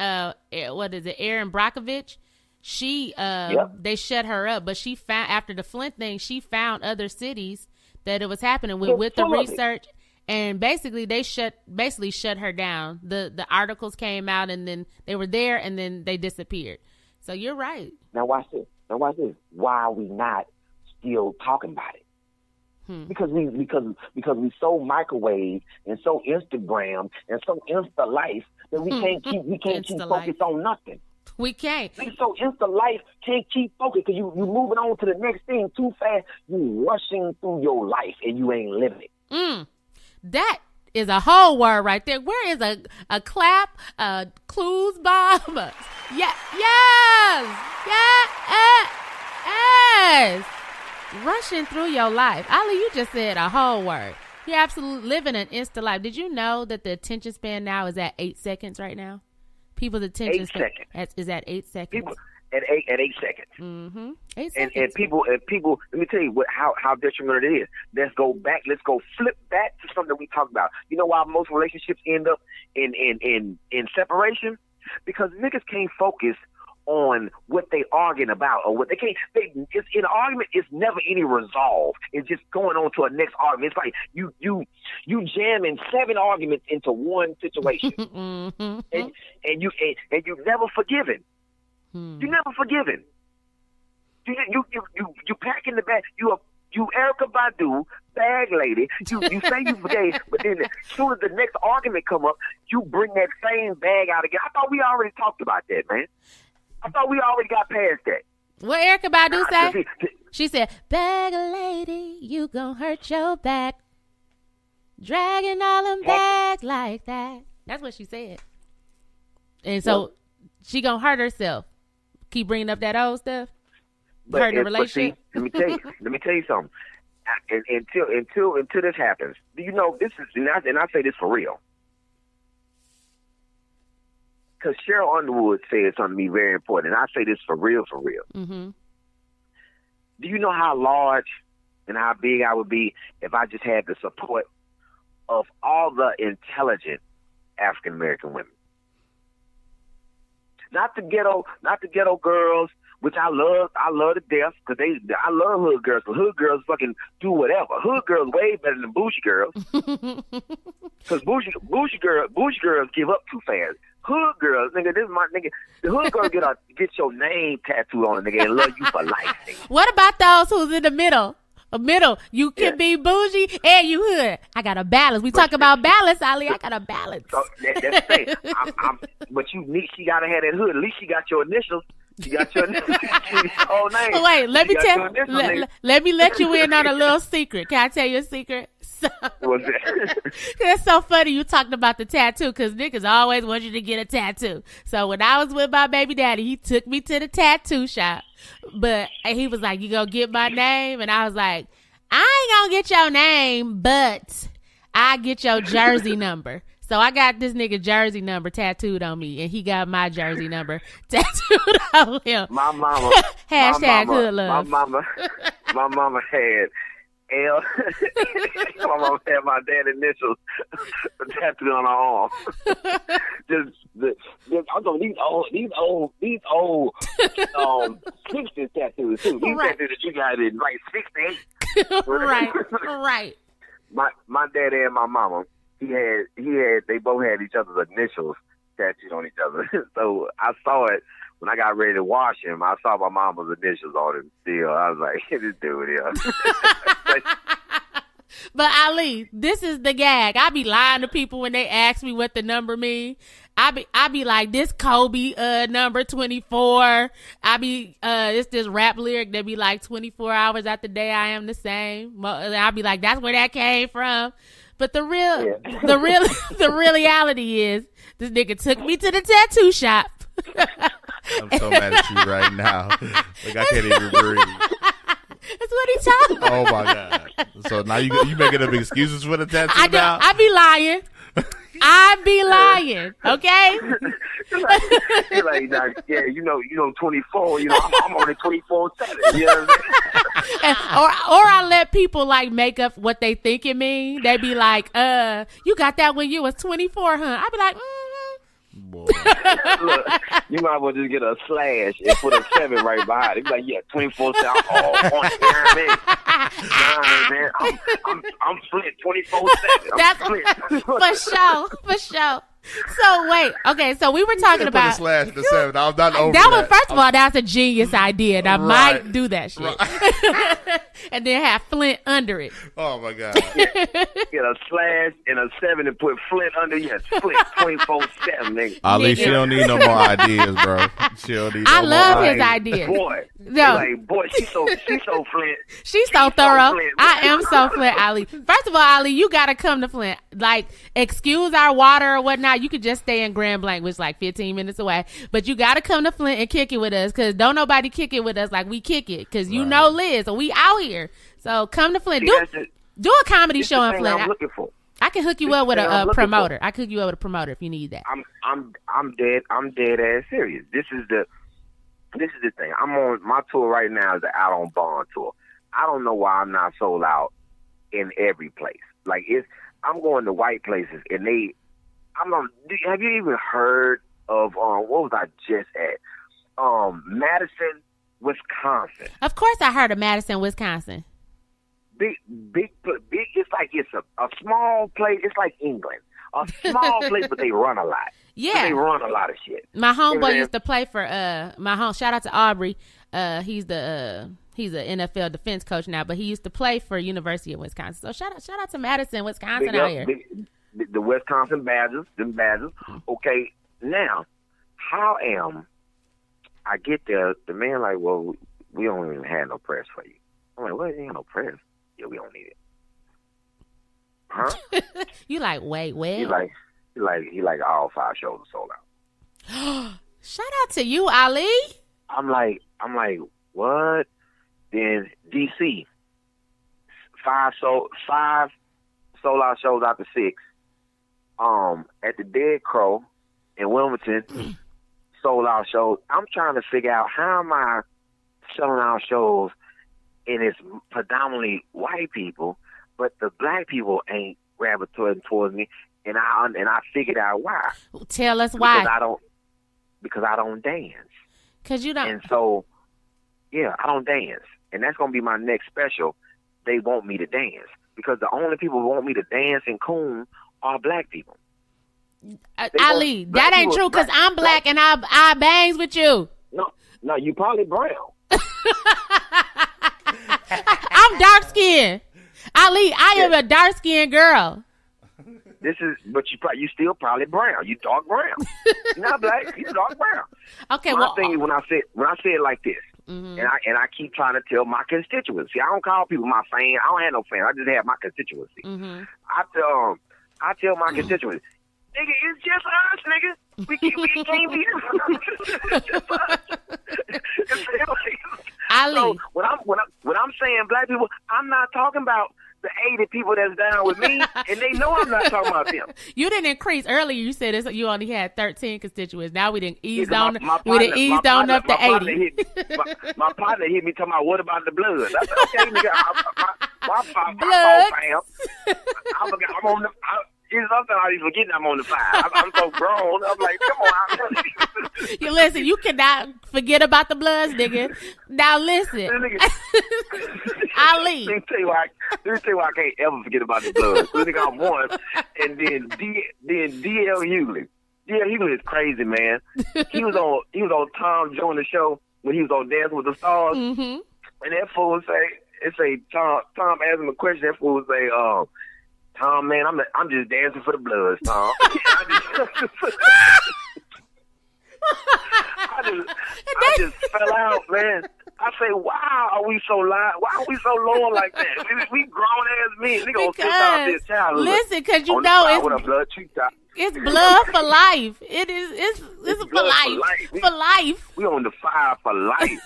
Brockovich, she they shut her up, but she found, after the Flint thing, she found other cities that it was happening with the research, and basically they shut her down. The articles came out, and then they were there, and then they disappeared. So you're right. Now watch this. Why are we not still talking about it? Because we so microwave and so Instagram and so Insta life that we can't keep focused on nothing. We can't. We so Insta life can't keep focused because you moving on to the next thing too fast. You rushing through your life and you ain't living it. That is a whole word right there. Where is a clap, clues bomb? Yes. Rushing through your life. Ali, you just said a whole word. You're absolutely living an Insta life. Did you know that the attention span now is at 8 seconds right now? People's attention span is at 8 seconds. People at 8 seconds. Mm-hmm. 8 seconds. And people. Let me tell you how detrimental it is. Let's go flip back to something we talked about. You know why most relationships end up in separation? Because niggas can't focus on what they arguing about or what they can't. It's in an argument. It's never any resolve. It's just going on to a next argument. It's like you jamming 7 arguments into one situation, mm-hmm. and you never forgiven. You never forgiven. You pack in the bag. You Erykah Badu, bag lady. You say you forgave, but then as soon as the next argument come up, you bring that same bag out again. I thought we already talked about that, man. I thought we already got past that. What Erykah Badu say? She said, "Bag lady, you gon' hurt your back, dragging all them back like that." That's what she said. And so she gonna hurt herself. Keep bringing up that old stuff. Hurt the relationship. See, let me tell you something. Until this happens, do you know this is? And I say this for real. Because Cheryl Underwood said something to me very important, and I say this for real. Mm-hmm. Do you know how large and how big I would be if I just had the support of all the intelligent African American women? Not the ghetto girls, which I love to death, because I love hood girls. But hood girls fucking do whatever. Hood girls way better than bougie girls. Because bougie girls give up too fast. Hood girls, nigga, this is my nigga. The hood girls get your name tattooed on it, nigga, and love you for life, nigga. What about those who's in the middle? You can be bougie and you hood. I got a balance. We talk about balance, Ali. I got a balance. So that's the thing. But she gotta have that hood. At least she got your initials. She got your whole name. Oh, wait, let me let you in on a little secret. Can I tell you a secret? So, what's that? It's so funny you talked about the tattoo, because niggas always want you to get a tattoo. So when I was with my baby daddy, he took me to the tattoo shop. But he was like, "You gonna get my name?" And I was like, "I ain't gonna get your name, but I get your jersey number." So I got this nigga jersey number tattooed on me, and he got my jersey number tattooed on him. My mama. Hashtag hood love. My mama had L. My mama had my dad's initials tattooed on her arm. I'm talking these old 60s tattoos too. These tattoos that you got in like 68. Right. My dad and my mama. They both had each other's initials tattooed on each other. So I saw it when I got ready to wash him. I saw my mama's initials on him still. I was like, this dude here. But Ali, this is the gag. I be lying to people when they ask me what the number mean. I be like, this Kobe number 24. It's this rap lyric that be like 24 hours after the day I am the same. I be like, that's where that came from. But the reality is, this nigga took me to the tattoo shop. I'm so mad at you right now. Like, I can't even breathe. That's what he talking about. Oh my God. So now you making up excuses for the tattoo now? I be lying. I be lying, okay? He's like, yeah, you know, 24. You know, I'm only 24/7. You know what I'm saying? or I let people like make up what they think it mean. They be like, you got that when you was 24, huh? I be like, Boy. Look, you might as well just get a slash and put a 7 right behind it. Be like, yeah, 24/7. On it, you know what I mean? I'm Flint 24/7. That's for sure. So wait, okay. So we were talking about put a slash to 7. I'm not over that was first of all, that's a genius idea, and I Right. might do that shit, and then have Flint under it. Oh my God. Get a slash and a 7 and put Flint under. Yes, Flint 24/7, nigga. Ali, she don't need no more ideas, bro. She don't need I no love more his ideas. idea. Boy, No. like, boy, she's so Flint. She's so thorough. Flint. I am so Flint, Ali. First of all, Ali, you gotta come to Flint. Like, excuse our water or whatnot. You could just stay in Grand Blanc, which is like 15 minutes away. But you gotta come to Flint and kick it with us, because don't nobody kick it with us like we kick it. Because you know Liz, so we out here. So come to Flint. Do a comedy show in Flint. I'm looking for. I can hook you up with a promoter. I can hook you up with a promoter if you need that. I'm dead ass serious. This is the thing. I'm on my tour right now is the Out on Bond tour. I don't know why I'm not sold out in every place. Like I'm going to white places and have you even heard of what was I just at? Madison, Wisconsin. Of course I heard of Madison, Wisconsin. Big. It's like it's a small place. It's like England, a small place, but they run a lot. Yeah, they run a lot of shit. My homeboy used to play for shout out to Aubrey. He's an NFL defense coach now, but he used to play for University of Wisconsin. So shout out to Madison, Wisconsin out here. The Wisconsin Badgers, them Badgers. Okay, now I get there? The man like, well, we don't even have no press for you. I'm like, what? You ain't no press? Yeah, we don't need it. Huh? You like, wait, what? He like all 5 shows are sold out. Shout out to you, Ali. I'm like, what? Then DC, 5 sold out shows out to 6. At the Dead Crow in Wilmington, sold out shows. I'm trying to figure out how am I selling out shows, and it's predominantly white people, but the black people ain't gravitating towards me, and I figured out why. Tell us why. Because I don't dance. Because you don't. And so, yeah, I don't dance, and that's gonna be my next special. They want me to dance because the only people who want me to dance and coon are black people. Ali, that ain't true because I'm black and I bangs with you. No, you probably brown. I'm dark skinned. Ali, I am a dark skinned girl. But you still probably brown. You dark brown. You're not black. You dark brown. Okay, my thing is when I say it like this, mm-hmm. and I keep trying to tell my constituency. I don't call people my fan. I don't have no fans. I just have my constituency. Mm-hmm. I tell my constituency, nigga, it's just us, nigga. We can't be. It's just us. Ali. So when I'm saying black people, I'm not talking about the 80 people that's down with me, and they know I'm not talking about them. You didn't increase earlier. You said you only had 13 constituents. Now we didn't ease down. We didn't ease down up to 80. My partner hit me talking about what about the blood? I said, okay, nigga, my fam. I'm on the. It's something I be forgetting I'm on the 5. I'm so grown. I'm like, come on. You listen, you cannot forget about the Bloods, nigga. Now listen. Ali. Let me tell you why I can't ever forget about the Bloods. So nigga, I'm one. And then D.L. Hughley. D.L. Hughley is crazy, man. He was on Tom Jones' the show when he was on Dancing with the Stars. Mm-hmm. And that fool say Tom asked him a question. That fool say, Tom, man, I'm just dancing for the Bloods, Tom. I just fell out, man. I say, why are we so loud? Why are we so low like that? We grown ass men. They gonna sit out this childhood. Listen, because you know it's blood for life. It's for life. For life. We on the 5 for life.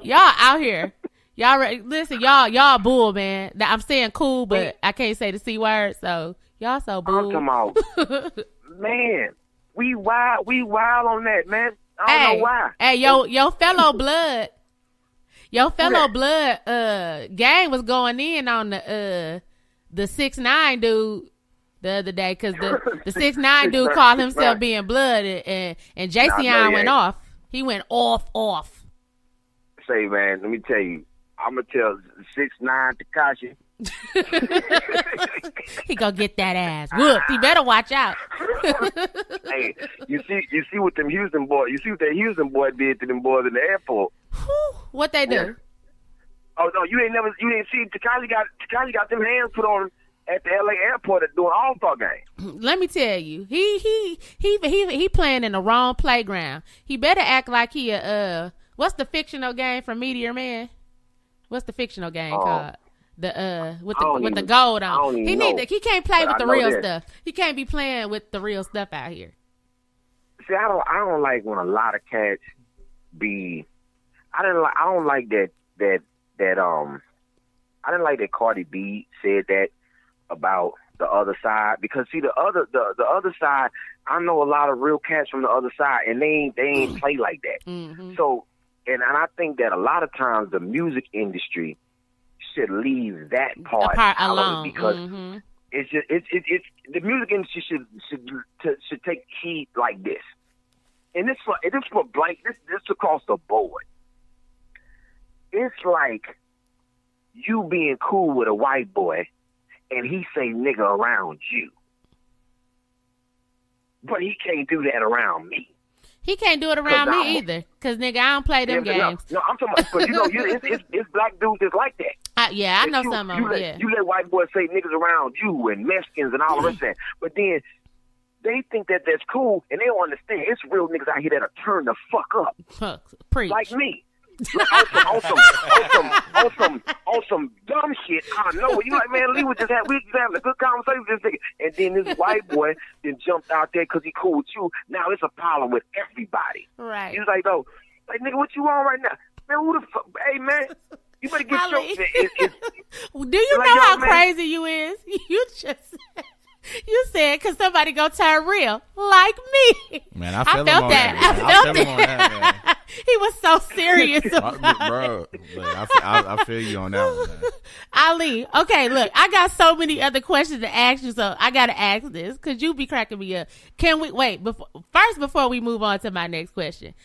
Y'all out here. Y'all listen, y'all bull, man. I'm saying cool, but I can't say the C word, so y'all so bull. I'm talking about, man, We wild on that, man. I don't know why. Hey, your fellow blood. Your fellow blood gang was going in on the 6ix9ine dude the other day because the 6ix9ine dude called himself being blood and Jason went off. He went off. Say, man, let me tell you, I'm gonna tell 6ix9ine Tekashi. He gonna get that ass whooped. He better watch out. Hey, you see what them Houston boys? You see what that Houston boy did to them boys in the airport? What they do? Yeah. Oh no, you ain't see Tekashi got them hands put on him at the LA airport at doing All-Star game. Let me tell you, he playing in the wrong playground. He better act like he what's the fictional game from Meteor Man? What's the fictional game called? With the gold on. He can't play with the real stuff. He can't be playing with the real stuff out here. See, I don't like when a lot of cats be. I don't like that I didn't like that Cardi B said that about the other side, because see the other side, I know a lot of real cats from the other side and they ain't play like that. Mm-hmm. So and I think that a lot of times the music industry should leave that part out alone of it, because mm-hmm. it's just it's the music industry should take heed like this. And this for blank this across the board. It's like you being cool with a white boy and he say nigga around you. But he can't do that around me. He can't do it around me either. Because, nigga, I don't play them games. No, I'm talking about, because, it's black dudes that's like that. I know some of them, You let white boys say niggas around you and Mexicans and all the rest of that. But then they think that that's cool, and they don't understand. It's real niggas out here that'll turn the fuck up. Preach. Like me. on some dumb shit out of nowhere. You know, like, man, we was just having a good conversation with this nigga, and then this white boy then jumped out there because he cool with you. Now it's a problem with everybody. Right. He's like, though, like, nigga, what you on right now? Man, who the fuck? Hey, man, you better get your. Do you know how crazy you is? You just. You said, because somebody gonna turn real like me. Man, I felt that. I felt him on that, man. He was so serious about bro. I feel you on that one, man. Ali, okay, look, I got so many other questions to ask you, so I gotta ask this, because you be cracking me up. Can we, wait, before we move on to my next question,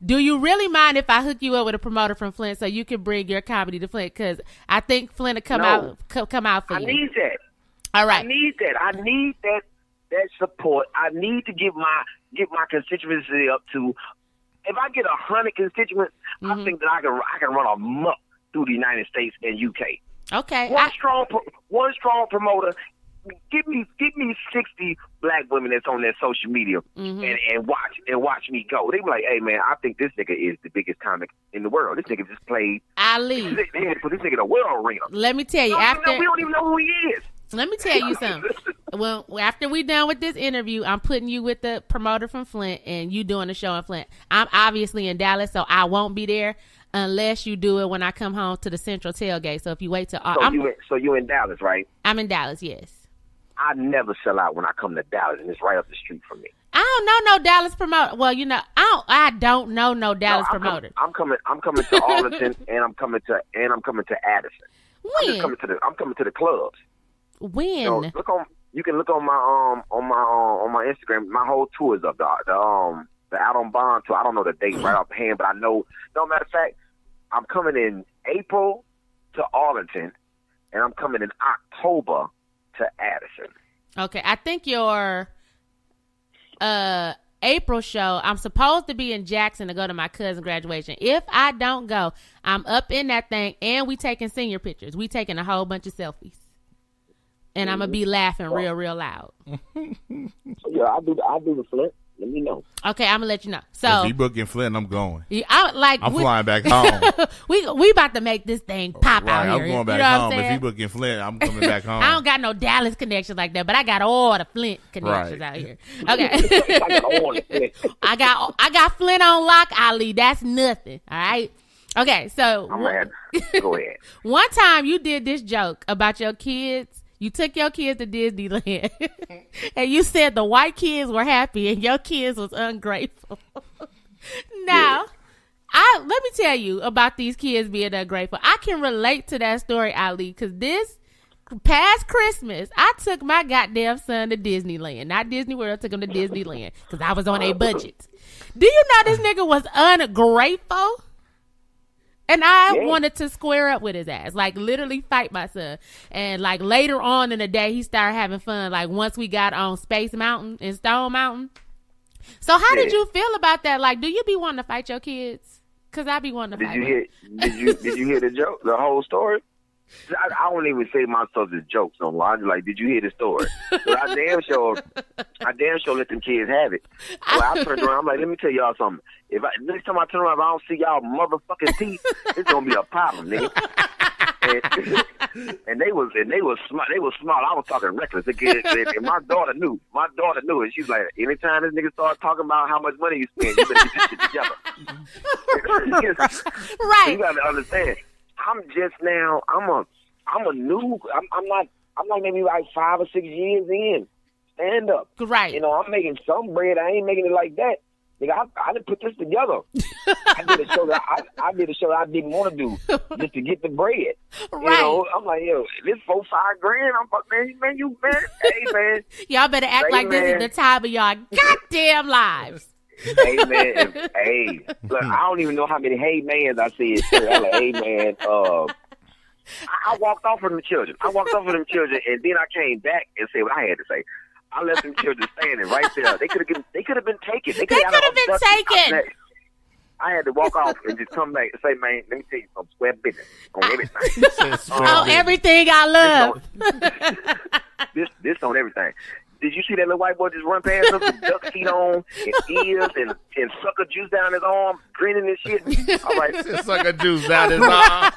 do you really mind if I hook you up with a promoter from Flint so you can bring your comedy to Flint? Because I think Flint will come out for you. I need that. All right. I need that. I need that support. I need to get my constituency up to. If I get 100 constituents, mm-hmm. I think that I can run a muck through the United States and UK. Okay. One strong promoter. Give me 60 black women that's on their social media mm-hmm. and watch me go. They be like, hey man, I think this nigga is the biggest comic in the world. This nigga just played Ali. They had to put this nigga in a world arena. Let me tell you, we don't even know who he is. Let me tell you something. Well, after we done with this interview, I'm putting you with the promoter from Flint, and you doing a show in Flint. I'm obviously in Dallas, so I won't be there unless you do it when I come home to the Central Tailgate. So if you wait till so you in Dallas, right? I'm in Dallas, yes. I never sell out when I come to Dallas, and it's right up the street from me. I don't know no Dallas promoter. Well, I don't know no Dallas promoter. I'm coming to Arlington, and I'm coming to Addison. When? I'm coming to the clubs. When? You can look on my Instagram. My whole tour is up. The Out on Bond tour. I don't know the date right off the hand, but I know. No matter of fact, I'm coming in April to Arlington, and I'm coming in October to Addison. Okay, I think your April show, I'm supposed to be in Jackson to go to my cousin's graduation. If I don't go, I'm up in that thing, and we taking senior pictures. We taking a whole bunch of selfies. And I'm gonna be laughing real loud. Yeah, I'll do the Flint. Let me know. Okay, I'm gonna let you know. So if you booking Flint, I'm going. I'm flying back home. we about to make this thing pop out here. I'm going back home. If you booking Flint, I'm coming back home. I don't got no Dallas connections like that, but I got all the Flint connections out here. Okay. I got Flint on lock, Ali. That's nothing. All right. Okay, so go ahead. One time you did this joke about your kids. You took your kids to Disneyland, and you said the white kids were happy and your kids was ungrateful. Now, let me tell you about these kids being ungrateful. I can relate to that story, Ali, because this past Christmas, I took my goddamn son to Disneyland. Not Disney World, I took him to Disneyland because I was on a budget. Do you know this nigga was ungrateful? And I wanted to square up with his ass, like literally fight my son. And like later on in the day, he started having fun. Like once we got on Space Mountain and Stone Mountain. So how did you feel about that? Like, do you be wanting to fight your kids? Because I be wanting to fight them. Did you hear the joke, the whole story? I don't even say my stuff as jokes no more. I just like, did you hear the story? So I damn sure let them kids have it. So I turned around, I'm like, let me tell y'all something. Next time I turn around, if I don't see y'all motherfucking teeth, it's gonna be a problem, nigga. and they was smart. They was smart. I was talking reckless again. And my daughter knew. And she's like, anytime this nigga starts talking about how much money you spend, you better get this shit together. Right. You gotta understand. I'm not maybe like 5 or 6 years in stand up. Right. You know, I'm making some bread. I ain't making it like that. Nigga, I didn't put this together. I did a show that I didn't want to do just to get the bread. Right. You know, I'm like, yo, this $4-5 grand. I'm like, man, hey man. Y'all better act like this is the time of y'all goddamn lives. Hey man, hey. Look, I don't even know how many hey mans I said. I'm like, hey man, I walked off from the children. And then I came back and said what I had to say. I left them children standing right there. They could have been taken. They could have been taken. I had to walk off and just come back and say, man, let me tell you some square business on everything. Everything I love. This on everything. Did you see that little white boy just run past us with duck feet on and ears and sucker juice down his arm, grinning and shit? All right. Sucker juice down his arm.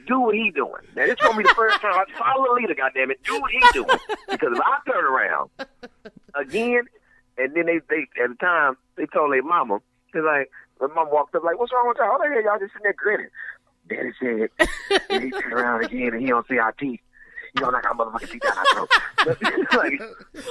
Do what he doing. Now, this going to be the first time I follow the leader, goddammit. Do what he doing. Because if I turn around again, and then they at the time, they told their mama, because like, my mom walked up like, what's wrong with y'all? Oh, yeah, y'all just sitting there grinning. Daddy said, and he turned around again and he don't see our teeth. You don't knock our motherfucking teeth down our throat. Like,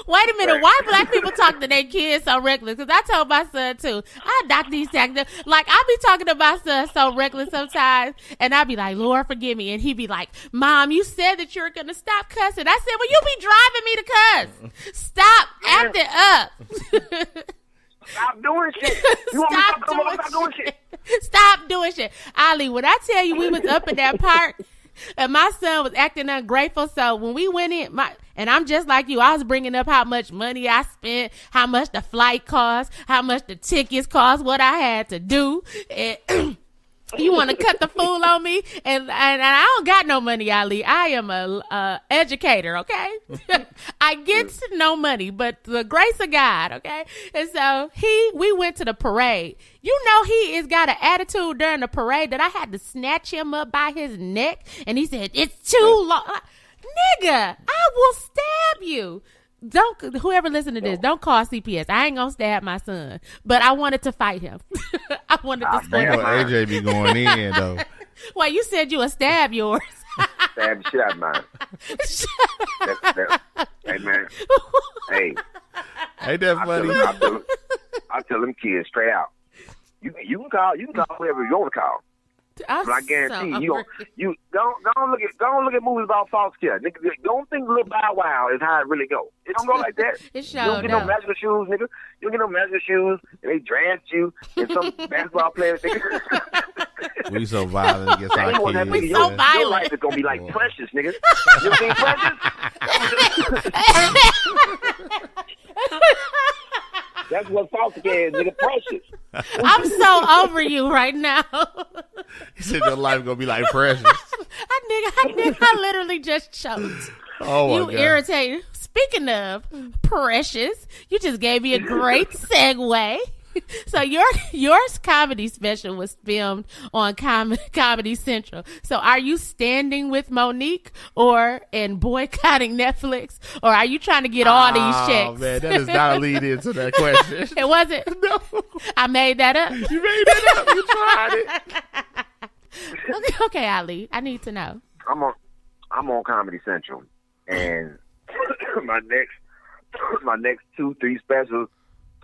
wait a minute, why black people talk to their kids so reckless? Because I told my son too, I knock these things. Like, I be talking to my son so reckless sometimes, and I be like, Lord forgive me, and he be like, Mom, you said that you were gonna stop cussing. I said, well, you be driving me to cuss. Stop acting up. Stop doing shit. You want me to stop doing shit? Stop doing shit. Ali, when I tell you we was up in that park and my son was acting ungrateful, so when we went in, and I'm just like you, I was bringing up how much money I spent, how much the flight cost, how much the tickets cost, what I had to do, and you want to cut the fool on me, and I don't got no money, Ali. I am a educator, okay? I get no money, but the grace of God, okay? And so we went to the parade. You know he has got an attitude during the parade that I had to snatch him up by his neck, and he said, it's too long. Nigga, I will stab you. Whoever listen to this, don't call CPS. I ain't gonna stab my son, but I wanted to fight him. I wanted to stab him. AJ be going in though. Well, you said you would stab yours. Stab the shit out of mine. Hey man, hey, ain't that funny? I tell them kids straight out. You can call whoever you want to call. But I guarantee you don't look at movies about Foxcare. Nigga, don't think Little Bow Wow is how it really goes. It don't go like that. You don't get no magical shoes, nigga. You don't get no magical shoes, and they draft you in some basketball player. We so violent against our kids. We so violent. Your life is gonna be like Precious, nigga. You seen Precious? That's what Foxcare is, nigga. Precious. I'm so over you right now. He said your life gonna be like Precious. I literally just choked. Oh my God. You irritated. Speaking of Precious, you just gave me a great segue. So your comedy special was filmed on Comedy Central. So are you standing with Monique and boycotting Netflix, or are you trying to get all these checks? Oh man, that is not a lead into that question. It wasn't. No, I made that up. You made that up. You tried it. Okay, Ali, I need to know. I'm I'm on Comedy Central, and my next 2-3 specials,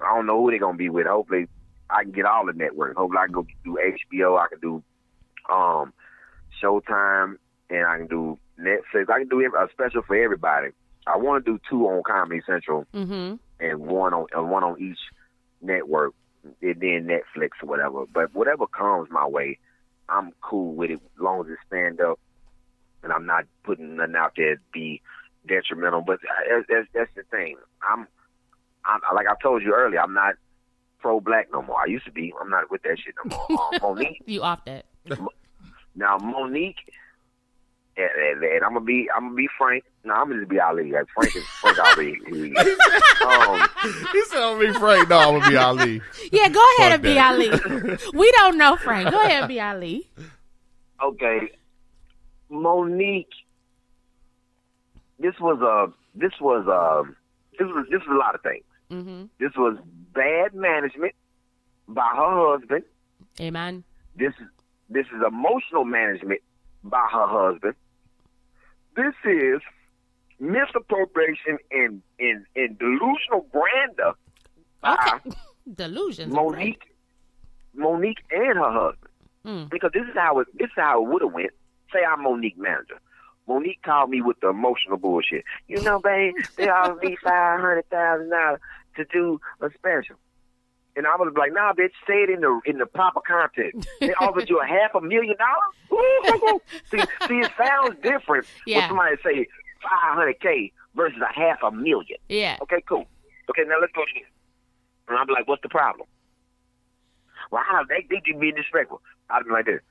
I don't know who they're gonna be with. Hopefully, I can get all the networks. Hopefully, I can go do HBO. I can do Showtime, and I can do Netflix. I can do a special for everybody. I want to do 2 on Comedy Central and one on each network, and then Netflix or whatever. But whatever comes my way, I'm cool with it as long as it's stand up, and I'm not putting nothing out there to be detrimental. But that's the thing. I'm like I told you earlier, I'm not pro-black no more. I used to be. I'm not with that shit no more. Monique, You off that? now Monique, and I'm gonna be Frank. No, I'm gonna just be Ali. Like Frank Ali. He said I'm gonna be Frank. No, I'm gonna be Ali. Yeah, go ahead Fuck and be that. Ali. We don't know Frank. Go ahead and be Ali. Okay, Monique. This was a lot of things. Mm-hmm. This was bad management by her husband. Amen. This is emotional management by her husband. This is misappropriation and delusional grandeur by Delusions. Monique and her husband. Because this is how it would have went. Say I'm Monique manager. Monique called me with the emotional bullshit. You know, babe, they offered me $500,000 to do a special. And I was like, nah, bitch, say it in the proper context. They offered you $500,000? See, it sounds different when somebody say $500K versus $500,000. Yeah. Okay, cool. Okay, now let's go to this. And I'm like, what's the problem? Well, they just being disrespectful. I'd be like this.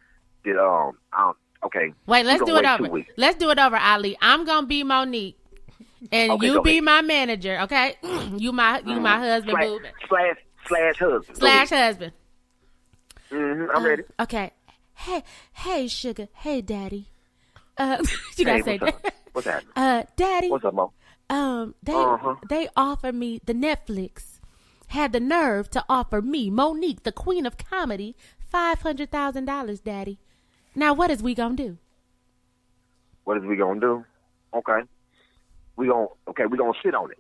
Okay. Wait, let's do it over. 2 weeks. Let's do it over, Ali. I'm gonna be Monique, and Okay, you go be ahead. my manager. Okay, you my husband, boo. Slash husband. Slash husband. I'm ready. Okay. Hey, sugar. Hey, daddy. You gotta say what's up? that. What's happening? Daddy. What's up, Mo? They offered me the Netflix. Had the nerve to offer me, Monique, the queen of comedy, $500,000, Daddy. Now, what is we gonna do? What is we gonna do? Okay. We gonna sit on it.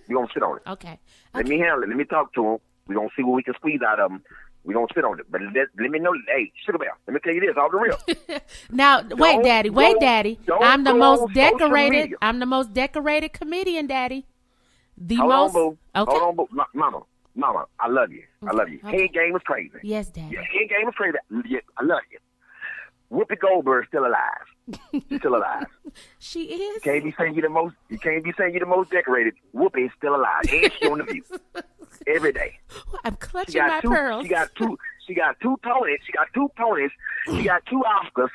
We gonna sit on it. Okay. Let me handle it. Let me talk to him. We gonna see what we can squeeze out of him. We gonna sit on it. But let me know. Hey, Sugar Bear, let me tell you this, all the real. Now, wait, Daddy. don't I'm the go most on social decorated. media. I'm the most decorated comedian, Daddy. Hold on, boo. Okay. Hold on, boo. Mama, I love you. I love you. Okay. Head game is crazy. Yes, Daddy. Your head game is crazy. Yeah, I love you. Whoopi Goldberg's still alive. She's still alive. She is. You can't be saying you're the most decorated. Whoopi is still alive. And she on the View. Every day. I'm clutching my pearls. She got two ponies. She got two Oscars.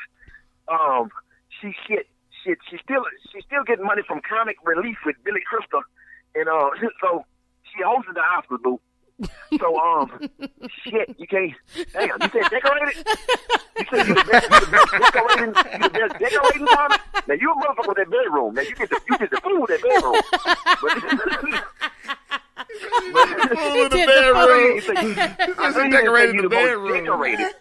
She's still getting money from Comic Relief with Billy Crystal, and so she hosted the Oscars, boo. So shit, you can't. Damn, you said decorated. You said you the best decorating Tommy. Now you a motherfucker with that bedroom. Now you get the food with that bedroom. Fool in the bedroom. I said decorated in the bedroom. Decorated.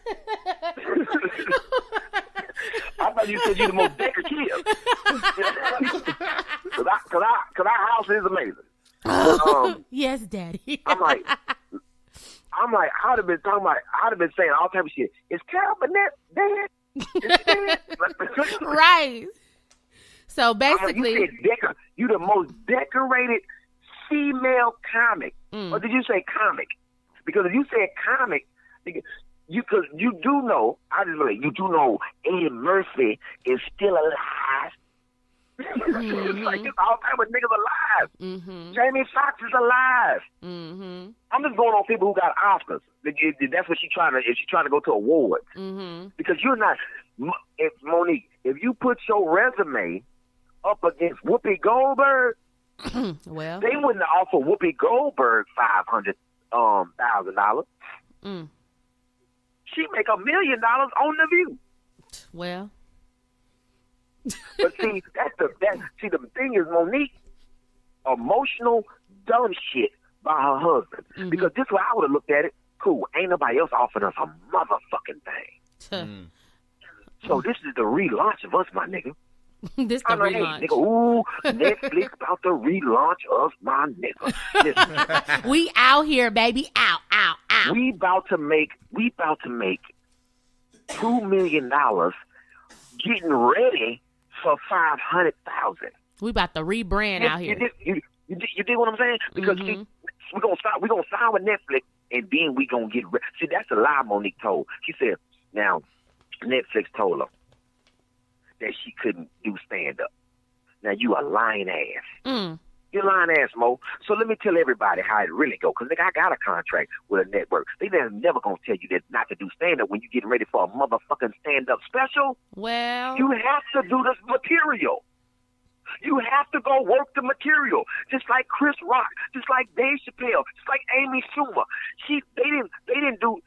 I thought you said you the most decorative. Cause our house is amazing. Yes, Daddy. I'm like, I'd have been saying all type of shit. Is Carol Burnett dead? Right. So I'm like, basically, you said you the most decorated female comic, or did you say comic? Because if you said comic, you do know. I just believe you do know Eddie Murphy is still alive. It's like there's all type of niggas alive. Jamie Foxx is alive. I'm just going on people who got Oscars. That's what she's trying to. If she's trying to go to awards, because you're not. If Monique, if you put your resume up against Whoopi Goldberg, well, they wouldn't offer Whoopi Goldberg $500,000. She make $1 million on The View. well, But see, the thing is, Monique, emotional dumb shit by her husband. Because this way I would have looked at it. Cool, ain't nobody else offering us a motherfucking thing. So this is the relaunch of us, my nigga. This the relaunch. Nigga, ooh, Netflix about the relaunch of my nigga. Listen, We out here, baby. Out. we about to make $2 million getting ready for 500,000. We about to rebrand out here. You dig what I'm saying? Because we're gonna sign with Netflix, and then we gonna get ready. See, that's a lie Monique told. She said, now Netflix told her that she couldn't do stand up. Now you a lying ass. You're lying ass, Mo. So let me tell everybody how it really go. Because, nigga, I got a contract with a network. They never going to tell you that not to do stand-up when you getting ready for a motherfucking stand-up special. Well, You have to do this material. You have to go work the material. Just like Chris Rock, just like Dave Chappelle, just like Amy Schumer. She didn't do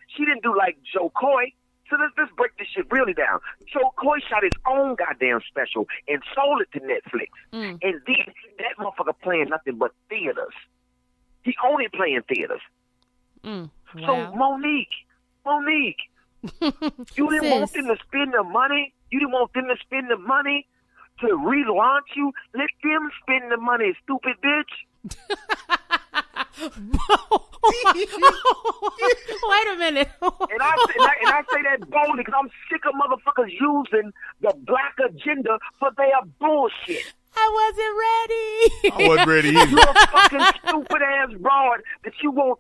like Joe Coy. So let's break this shit really down. Joe Coy shot his own goddamn special and sold it to Netflix. And then that motherfucker playing nothing but theaters. He only playing theaters. wow. So Monique, you didn't want them to spend the money? You didn't want them to spend the money to relaunch you? Let them spend the money, stupid bitch. Wait a minute. And I say that boldly because I'm sick of motherfuckers using the black agenda for their bullshit. I I wasn't ready either. You're a fucking stupid ass broad that you won't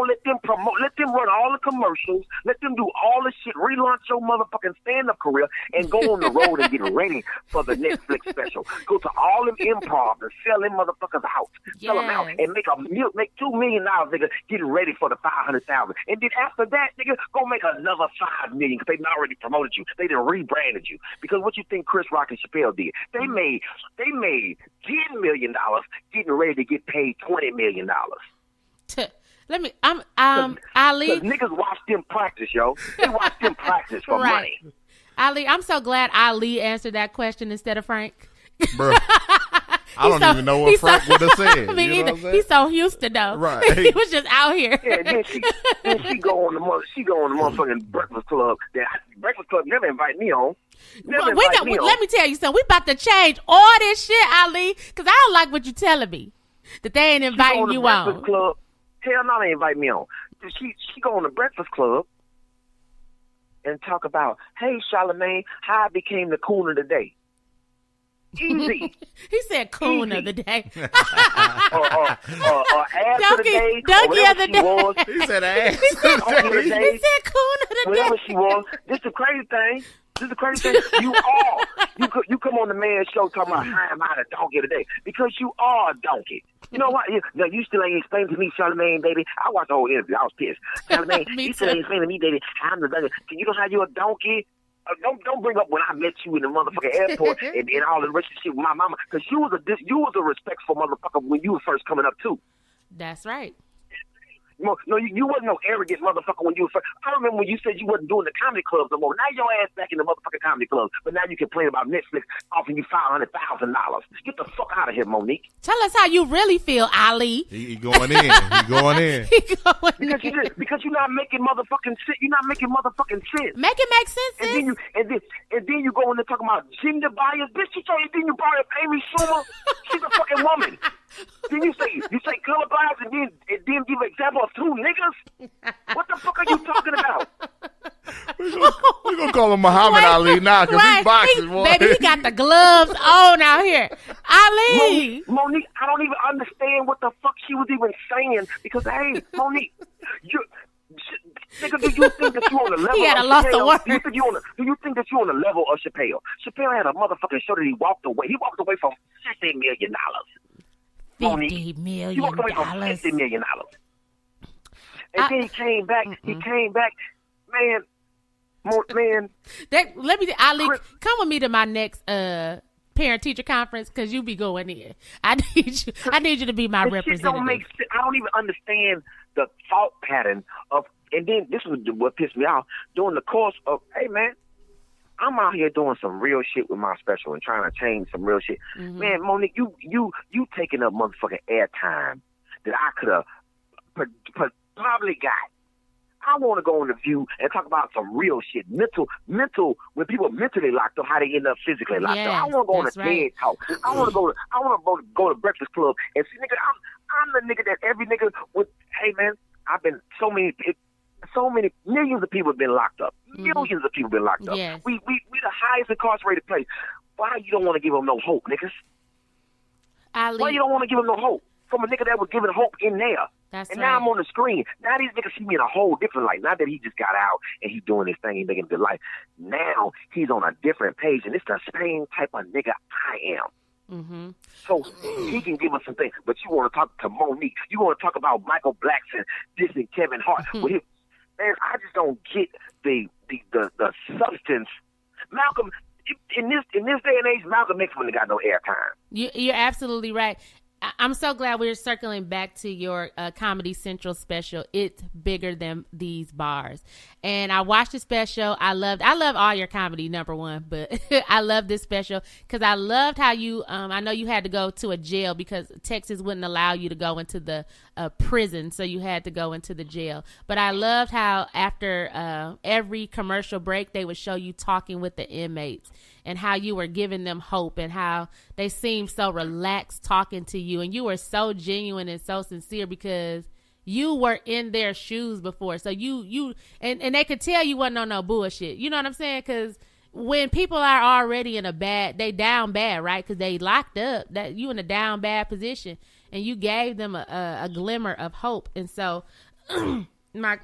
let them promote, let them run all the commercials, let them do all the shit, relaunch your motherfucking stand-up career, and go on the road and get ready for the Netflix special. Go to all them improv and sell them motherfuckers out, sell them out, and make $2 million, nigga, getting ready for the 500,000. And then after that, nigga, go make another $5 million because they already promoted you, they done rebranded you. Because what you think Chris Rock and Chappelle did? They made $10 million getting ready to get paid $20 million. Let me. Ali. Because niggas watch them practice, yo. They watch them practice for money. Ali, I'm so glad Ali answered that question instead of Frank. Bro, I don't even know what Frank would have said. I mean, you know what I'm saying? he's so Houston though. Right. He was just out here. Yeah, then she go on the motherfucking Breakfast Club. Breakfast Club never invite me on. Let me tell you something. We about to change all this shit, Ali, because I don't like what you're telling me. That they ain't inviting you on. Breakfast Club. Hell no, they invite me on. She go on the Breakfast Club and talk about, hey, Charlamagne, how I became the coon of the day. Easy. He said coon of the day. Ass of the day. Donkey of the day. He said ass. He said coon of the Whatever day. she was. This the crazy thing. You come on the man's show talking about how am I the donkey of the day? Because you are a donkey. You know what? Now, you still ain't explained to me, Charlamagne, baby. I watched the whole interview. I was pissed. Charlamagne, you still ain't explained to me, baby, how I'm the donkey. You know how you're a donkey? Don't bring up when I met you in the motherfucking airport and all the relationship with my mama, because you was a respectful motherfucker when you were first coming up too. That's right. No, you wasn't no arrogant motherfucker when you were first. I remember when you said you wasn't doing the comedy clubs no more. Now your ass back in the motherfucking comedy clubs, but now you complain about Netflix offering you $500,000. Get the fuck out of here, Monique. Tell us how you really feel, Ali. He going in. He going in. Because you're not making motherfucking sense. You're not making motherfucking sense. Make it make sense, sis. And then you go in there talking about gender bias. Bitch, you told you then you brought up Amy Schumer. She's a fucking woman. Then you say color bias and then give an example of two niggas. What the fuck are you talking about? We're going to call him Muhammad Ali now because he boxes, boy. Baby, he got the gloves on out here. Ali. Monique, I don't even understand what the fuck she was even saying because, hey, Monique, nigga, do you think that you on the level He had of a loss of Chappelle? words. Do you think that you on the level of Chappelle? Chappelle had a motherfucking show that he walked away. He walked away from $50 million. $50 million. He walked away from $50 million. And then he came back. Man. Let me, Ali, come with me to my next parent-teacher conference because you be going in. I need you to be my representative. Shit don't make sense. I don't even understand the thought pattern of. And then this was what pissed me off during the course of. Hey man, I'm out here doing some real shit with my special and trying to change some real shit. Mm-hmm. Man, Monique, you taking up motherfucking airtime that I could have probably got. I want to go on The View and talk about some real shit. Mental, when people are mentally locked up, how they end up physically locked up. I want to go on a TED Talk. I want to go to Breakfast Club and see, nigga, I'm the nigga that every nigga would, hey, man, I've been so many millions of people have been locked up. Millions of people have been locked up. Yes. We the highest incarcerated place. Why you don't want to give them no hope, niggas? Ali, Why you don't want to give them no hope? From a nigga that was giving hope in there. That's and right. now I'm on the screen. Now these niggas see me in a whole different light. Not that he just got out and he's doing his thing, he's making a good life. Now he's on a different page, and it's the same type of nigga I am. Mm-hmm. So he can give us some things, but you want to talk to Monique. You want to talk about Michael Blackson, dissing Kevin Hart. With his, man, I just don't get the substance. Malcolm, in this day and age, Malcolm X wouldn't have got no airtime. You're absolutely right. I'm so glad we're circling back to your Comedy Central special. It's bigger than these bars. And I watched the special. I love all your comedy, number one, but I love this special because I loved how you, I know you had to go to a jail because Texas wouldn't allow you to go into the prison. So you had to go into the jail. But I loved how after every commercial break, they would show you talking with the inmates and how you were giving them hope and how they seemed so relaxed talking to you. And you were so genuine and so sincere because you were in their shoes before. So you and they could tell you wasn't on no bullshit. You know what I'm saying? Because when people are already in they down bad, right? Because they locked up, that you in a down bad position, and you gave them a glimmer of hope. And so, Mark,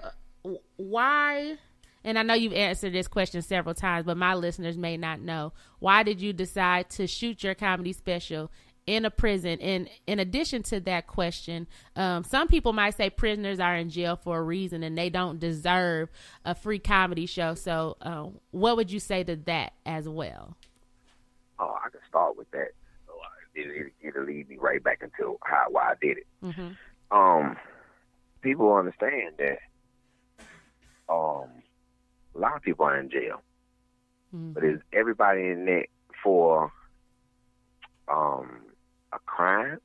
why? And I know you've answered this question several times, but my listeners may not know. Why did you decide to shoot your comedy special in a prison? And in addition to that question, some people might say prisoners are in jail for a reason and they don't deserve a free comedy show. So what would you say to that as well? Oh, I can start with that. It'll lead me right back into why I did it. Mm-hmm. People understand that a lot of people are in jail, but is everybody in there for a crime?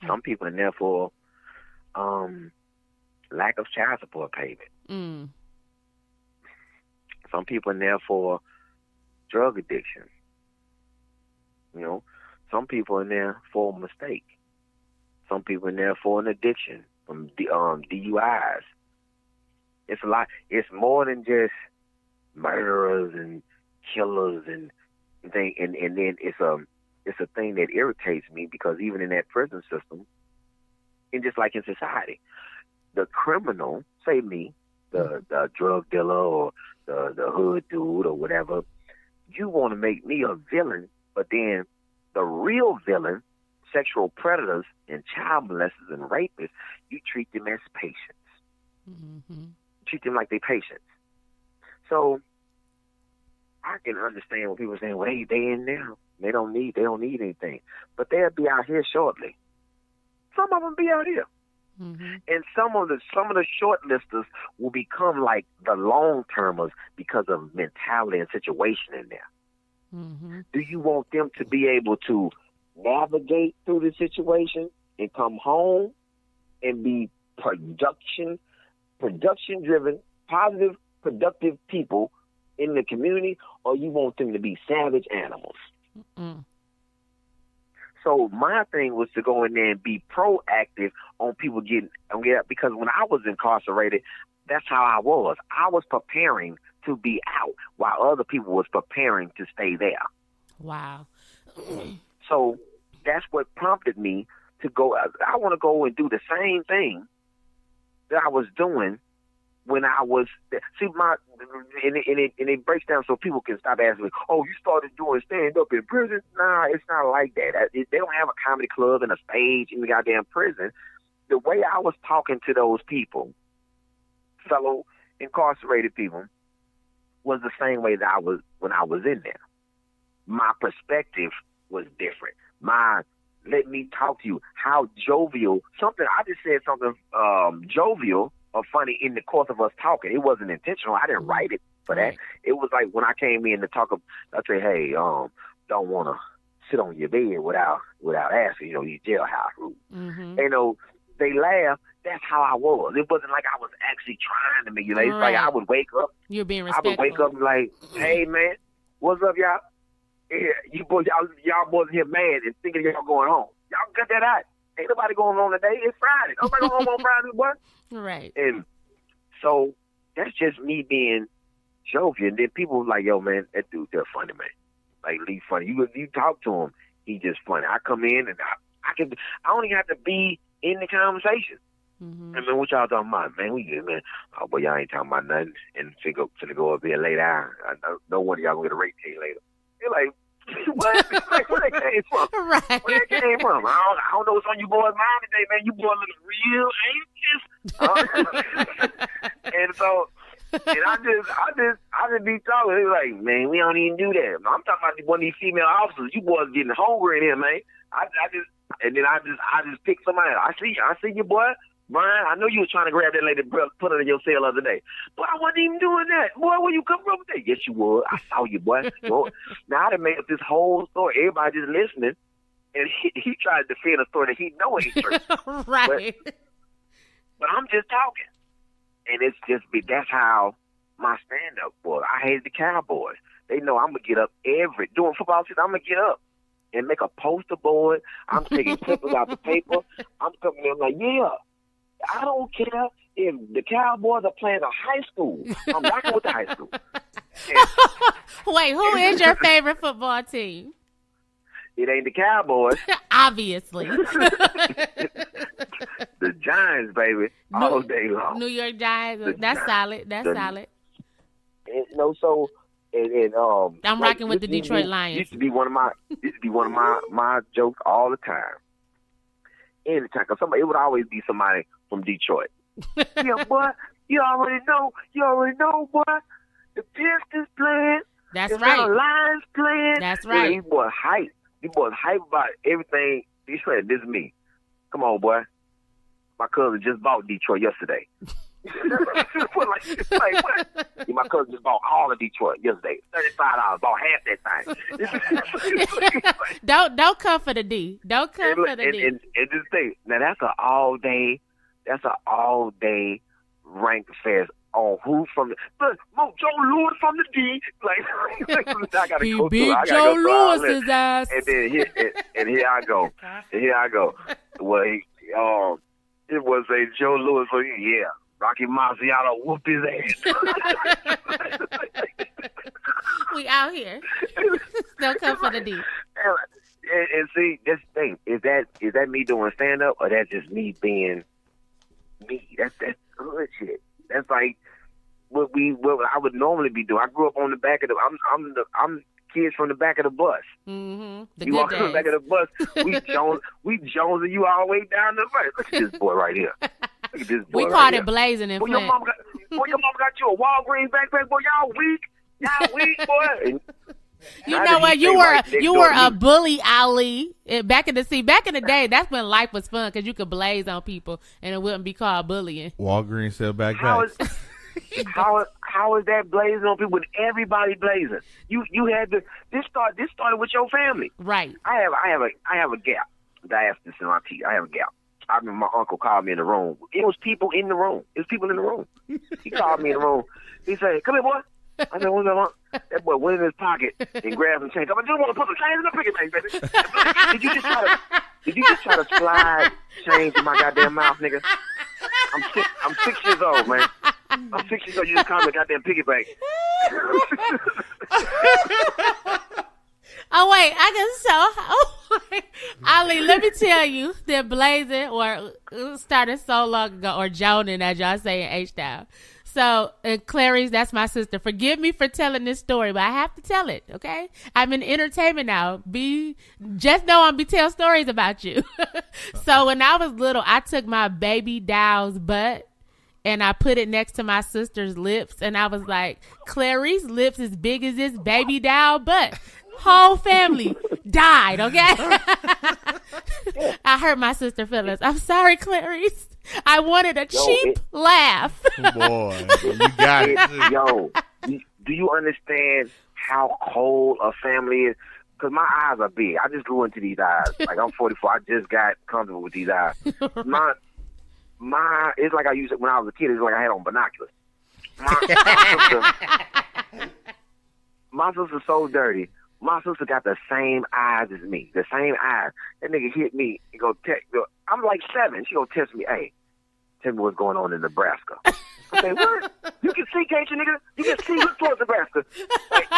Some people in there for lack of child support payment. Some people in there for drug addiction. You know, some people in there for a mistake. Some people in there for an addiction from DUIs. It's a lot. It's more than just murderers and killers and thing. And then it's a thing that irritates me because even in that prison system, and just like in society, the criminal, say me, the drug dealer or the hood dude or whatever, you want to make me a villain, but then the real villain, sexual predators and child molesters and rapists, you treat them as patients. Mm-hmm. Treat them like they patients. So I can understand when people are saying, well, they in there. They don't need anything. But they'll be out here shortly. Some of them be out here. Mm-hmm. And some of the short listers will become like the long termers because of mentality and situation in there. Mm-hmm. Do you want them to be able to navigate through the situation and come home and be production-driven, positive, productive people in the community, or you want them to be savage animals? Mm-mm. So my thing was to go in there and be proactive on people getting, because when I was incarcerated, that's how I was. I was preparing to be out while other people was preparing to stay there. Wow. So that's what prompted me to go. I want to go and do the same thing that I was doing when I was. See, it breaks down so people can stop asking me, "Oh, you started doing stand up in prison?" Nah, it's not like that. They don't have a comedy club and a stage in the goddamn prison. The way I was talking to those people, fellow incarcerated people, was the same way that I was when I was in there. My perspective was different. Let me talk to you. How jovial. I just said something jovial or funny in the course of us talking. It wasn't intentional. I didn't write it for that. It was like when I came in to talk, I say, hey, don't want to sit on your bed without asking, your jailhouse rules. Mm-hmm. And they laugh that's how I was. It wasn't like I was actually trying to make it. Like, it's like I would wake up. You're being I respectful. would wake up and like, hey man, what's up, y'all? Yeah, you boys, y'all boys here mad and thinking y'all going home. Y'all got that out. Ain't nobody going home today. It's Friday. Nobody going home on Friday, boy. Right. And so that's just me being joking. And then people was like, yo, man, that dude, they're funny, man. Like, he's funny. You talk to him, he just funny. I come in and I don't even have to be in the conversation. Mm-hmm. I mean, what y'all talking about, man? We good, man. Oh, but y'all ain't talking about nothing. And finna go up here later. I no wonder y'all gonna get a rate cake later. You're like, what? Like, where that came from? Right. Where that came from? I don't know what's on you boys' mind today, man. You boys looking real anxious. And so, and I just be talking. They're like, man, we don't even do that. I'm talking about one of these female officers. You boys getting hungry in here, man. I just pick somebody. I see you, boy. Brian, I know you was trying to grab that lady, put her in your cell the other day. But I wasn't even doing that. Boy, where you come from with that? Yes, you was. I saw you, boy. Now, I done made up this whole story. Everybody just listening. And he tried to defend a story that he know ain't true. Right. But I'm just talking. And it's just, that's how my stand-up was. I hated the Cowboys. They know I'm going to get up during football season, I'm going to get up and make a poster board. I'm taking clippings out the paper. I'm coming in like, yeah. I don't care if the Cowboys are playing a high school. I'm rocking with the high school. Wait, who is your favorite football team? It ain't the Cowboys. Obviously. The Giants, baby, all day long. New York Giants. That's solid. That's solid. And, so I'm rocking with the Detroit Lions. Used to be one of my jokes all the time. Anytime, because it would always be somebody from Detroit. Yeah, boy, you already know, boy. The Pistons playing. That's the right. Lions playing. That's right. These boys hype. These boys hype about everything. He said, "This is me. Come on, boy. My cousin just bought Detroit yesterday." like what? Yeah, my cousin just bought all of Detroit yesterday. $35, bought half that thing. Don't come for the D. Don't come for the D. And just think, now that's an all day rank fest on who from the Joe Louis from the D. Like I gotta he go beat through. Joe Louis's ass. And then here I go. Well, it was a Joe Louis. So yeah. Rocky Marciano whooped his ass. We out here. Don't come for the D. And see, this thing is that me doing stand up or that's just me being me? That's good shit. That's like what I would normally be doing. I grew up on the back of the. I'm kids from the back of the bus. Mm-hmm. You walk on the back of the bus. We Jonesing you all the way down the bus. Look at this boy right here. Look at this boy. We called it blazing in Flint. Your mom got you a Walgreens backpack, boy. Y'all weak, boy. And you know what? You were a bully, Ali. Back in the day, that's when life was fun because you could blaze on people and it wouldn't be called bullying. Walgreens sell backpacks. How is that blazing on people with everybody blazing? You had to. This started with your family, right? I have a gap. I asked this in my teeth. I have a gap. I remember my uncle called me in the room. It was people in the room. He called me in the room. He said, "Come here, boy." I said, "What's up?" That boy went in his pocket and grabbed some change. I just want to put some change in the piggy bank, baby. Did you just try to slide change in my goddamn mouth, nigga? I'm 6 years old, man. I'm 6 years old. You just call me a goddamn piggy bank. Oh wait, Ali, let me tell you that blazing or started so long ago, or joning as y'all say in H-Town. So, Clarice, that's my sister. Forgive me for telling this story, but I have to tell it, okay? I'm in entertainment now. Just know I'm be tell stories about you. So, when I was little, I took my baby doll's butt and I put it next to my sister's lips, and I was like, Clarice's lips as big as this baby doll butt. Whole family died, okay? I hurt my sister's feelings. I'm sorry, Clarice. I wanted a cheap laugh. Boy, you got it. Yo, do you understand how cold a family is? Because my eyes are big. I just grew into these eyes. Like, I'm 44. I just got comfortable with these eyes. It's like I used it when I was a kid. It's like I had on binoculars. My sister's so dirty. My sister got the same eyes as me. The same eyes. That nigga hit me and I'm like 7. She gonna test me, hey, tell me what's going on in Nebraska. I say, what? You can see, can't you, nigga? You can see, look towards Nebraska. Like,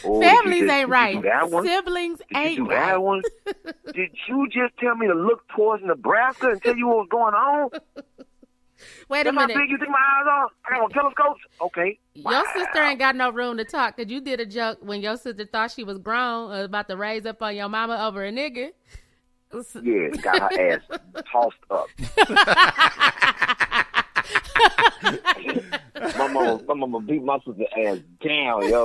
Families ain't right. Siblings ain't right. That one? Did you just tell me to look towards Nebraska and tell you what was going on? Wait a minute. How big you think my eyes are? I got on telescopes? Okay. Wow. Your sister ain't got no room to talk because you did a joke when your sister thought she was grown, about to raise up on your mama over a nigga. Yeah, got her ass tossed up. my mama beat my sister's ass down, yo.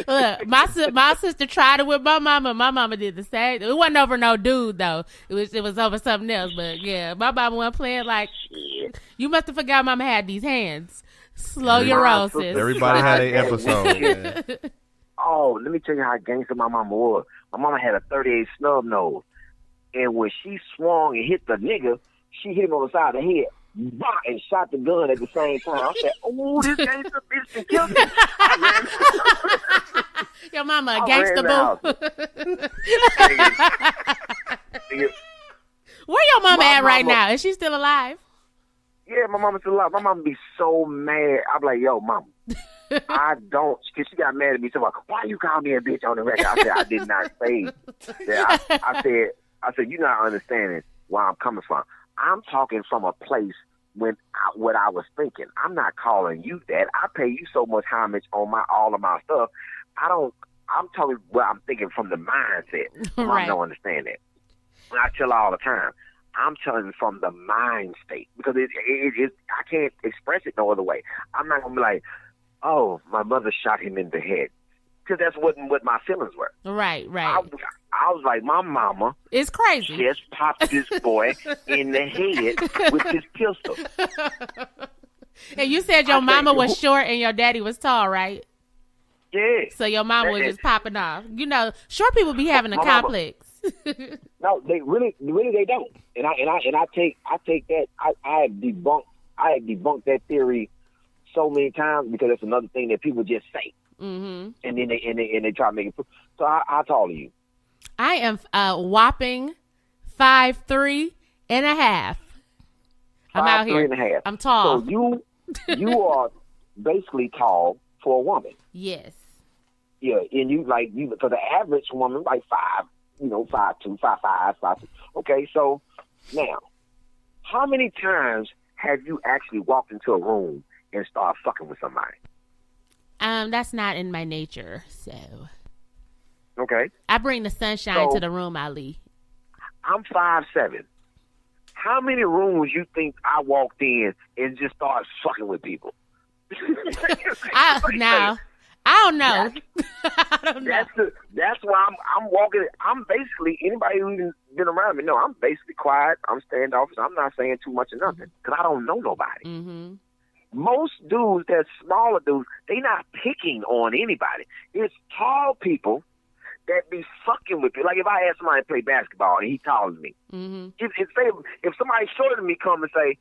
Look, my sister tried it with my mama. My mama did the same. It wasn't over no dude though. It was over something else. But yeah, my mama wasn't playing like. You must have forgot mama had these hands. Slow your roll, sis. Everybody had an episode. Man. Oh, let me tell you how gangster my mama was. My mama had a 38 snub nose. And when she swung and hit the nigga, she hit him on the side of the head. Bah, and shot the gun at the same time. I said, oh, this gangster bitch can kill me. Your mama a gangster boo. Where your mama at right now? Is she still alive? Yeah, my mama's still alive. My mama be so mad. I'm like, yo, mama. I don't, because she got mad at me. So like, why you call me a bitch on the record? I said, I did not say that. I said, you're not understanding where I'm coming from. I'm talking from a place what I was thinking. I'm not calling you that. I pay you so much homage on all of my stuff. I'm talking what I'm thinking from the mindset. Right. I don't understand that. And I tell her all the time, I'm telling you from the mind state because I can't express it no other way. I'm not gonna be like, oh, my mother shot him in the head, because that's what my feelings were. Right. I was like, my mama is crazy. Just popped this boy in the head with this pistol. And you said your mama was short and your daddy was tall, right? Yeah. So your mama was just popping off. You know, short people be having a complex. No, they really they don't. And I take that. I have debunked that theory so many times because it's another thing that people just say. Mm-hmm. And then they try to make it. So I tell you, I am a whopping 5'3.5". I'm out here. 5'3.5". I'm tall. So you are basically tall for a woman. Yes. Yeah, and you for the average woman like 5'2", 5'5", 5'2". Okay, so now, how many times have you actually walked into a room and started fucking with somebody? That's not in my nature, so. Okay. I bring the sunshine to the room, Ali. I'm 5'7". How many rooms you think I walked in and just started fucking with people? I don't know. I don't know. That's why I'm walking. I'm basically, anybody who's been around me know I'm basically quiet. I'm standoffish. I'm not saying too much of nothing because I don't know nobody. Mm-hmm. Most dudes, that smaller dudes, they not picking on anybody. It's tall people that be fucking with you. Like if I ask somebody to play basketball and he taller than me, mm-hmm. if somebody shorter than me come and say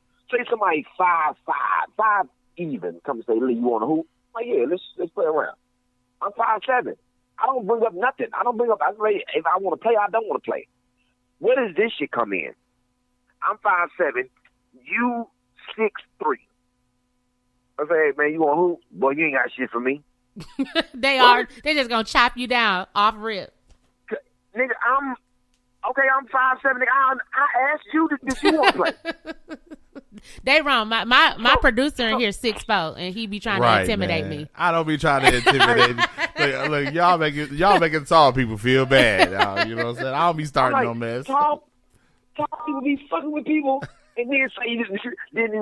somebody 5'5", even, come and say, Lee, you want to hoop? I'm like, yeah, let's play around. I'm 5'7". I don't bring up nothing. I say, if I want to play, I don't want to play. Where does this shit come in? I'm 5'7", you 6'3". I say, hey, man, you want to hoop? Boy, you ain't got shit for me. They just gonna chop you down off rip. Nigga, I'm 5'7". Nigga, I asked you, did you want to play? They wrong. My producer in here 6'4", and he be trying to intimidate me. I don't be trying to intimidate. Look, y'all making tall people feel bad. You know what I'm saying? I don't be starting no mess. Tall people be fucking with people. And then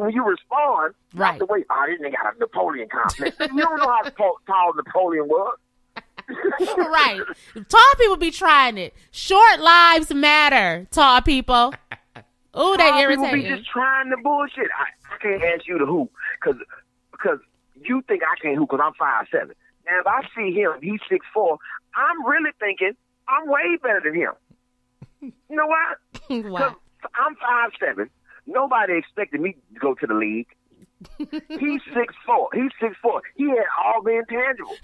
when you respond, right? The way, this nigga got a Napoleon complex. You don't know how tall Napoleon was. Right. Tall people be trying it. Short lives matter, tall people. Ooh, they irritating. People be just trying the bullshit. I can't ask you to hoop because you think I can't hoop because I'm 5'7". Now, if I see him, he's 6'4", I'm really thinking I'm way better than him. You know why? Wow. I'm 5'7". Nobody expected me to go to the league. He's 6'4". He's 6'4". He had all the intangibles.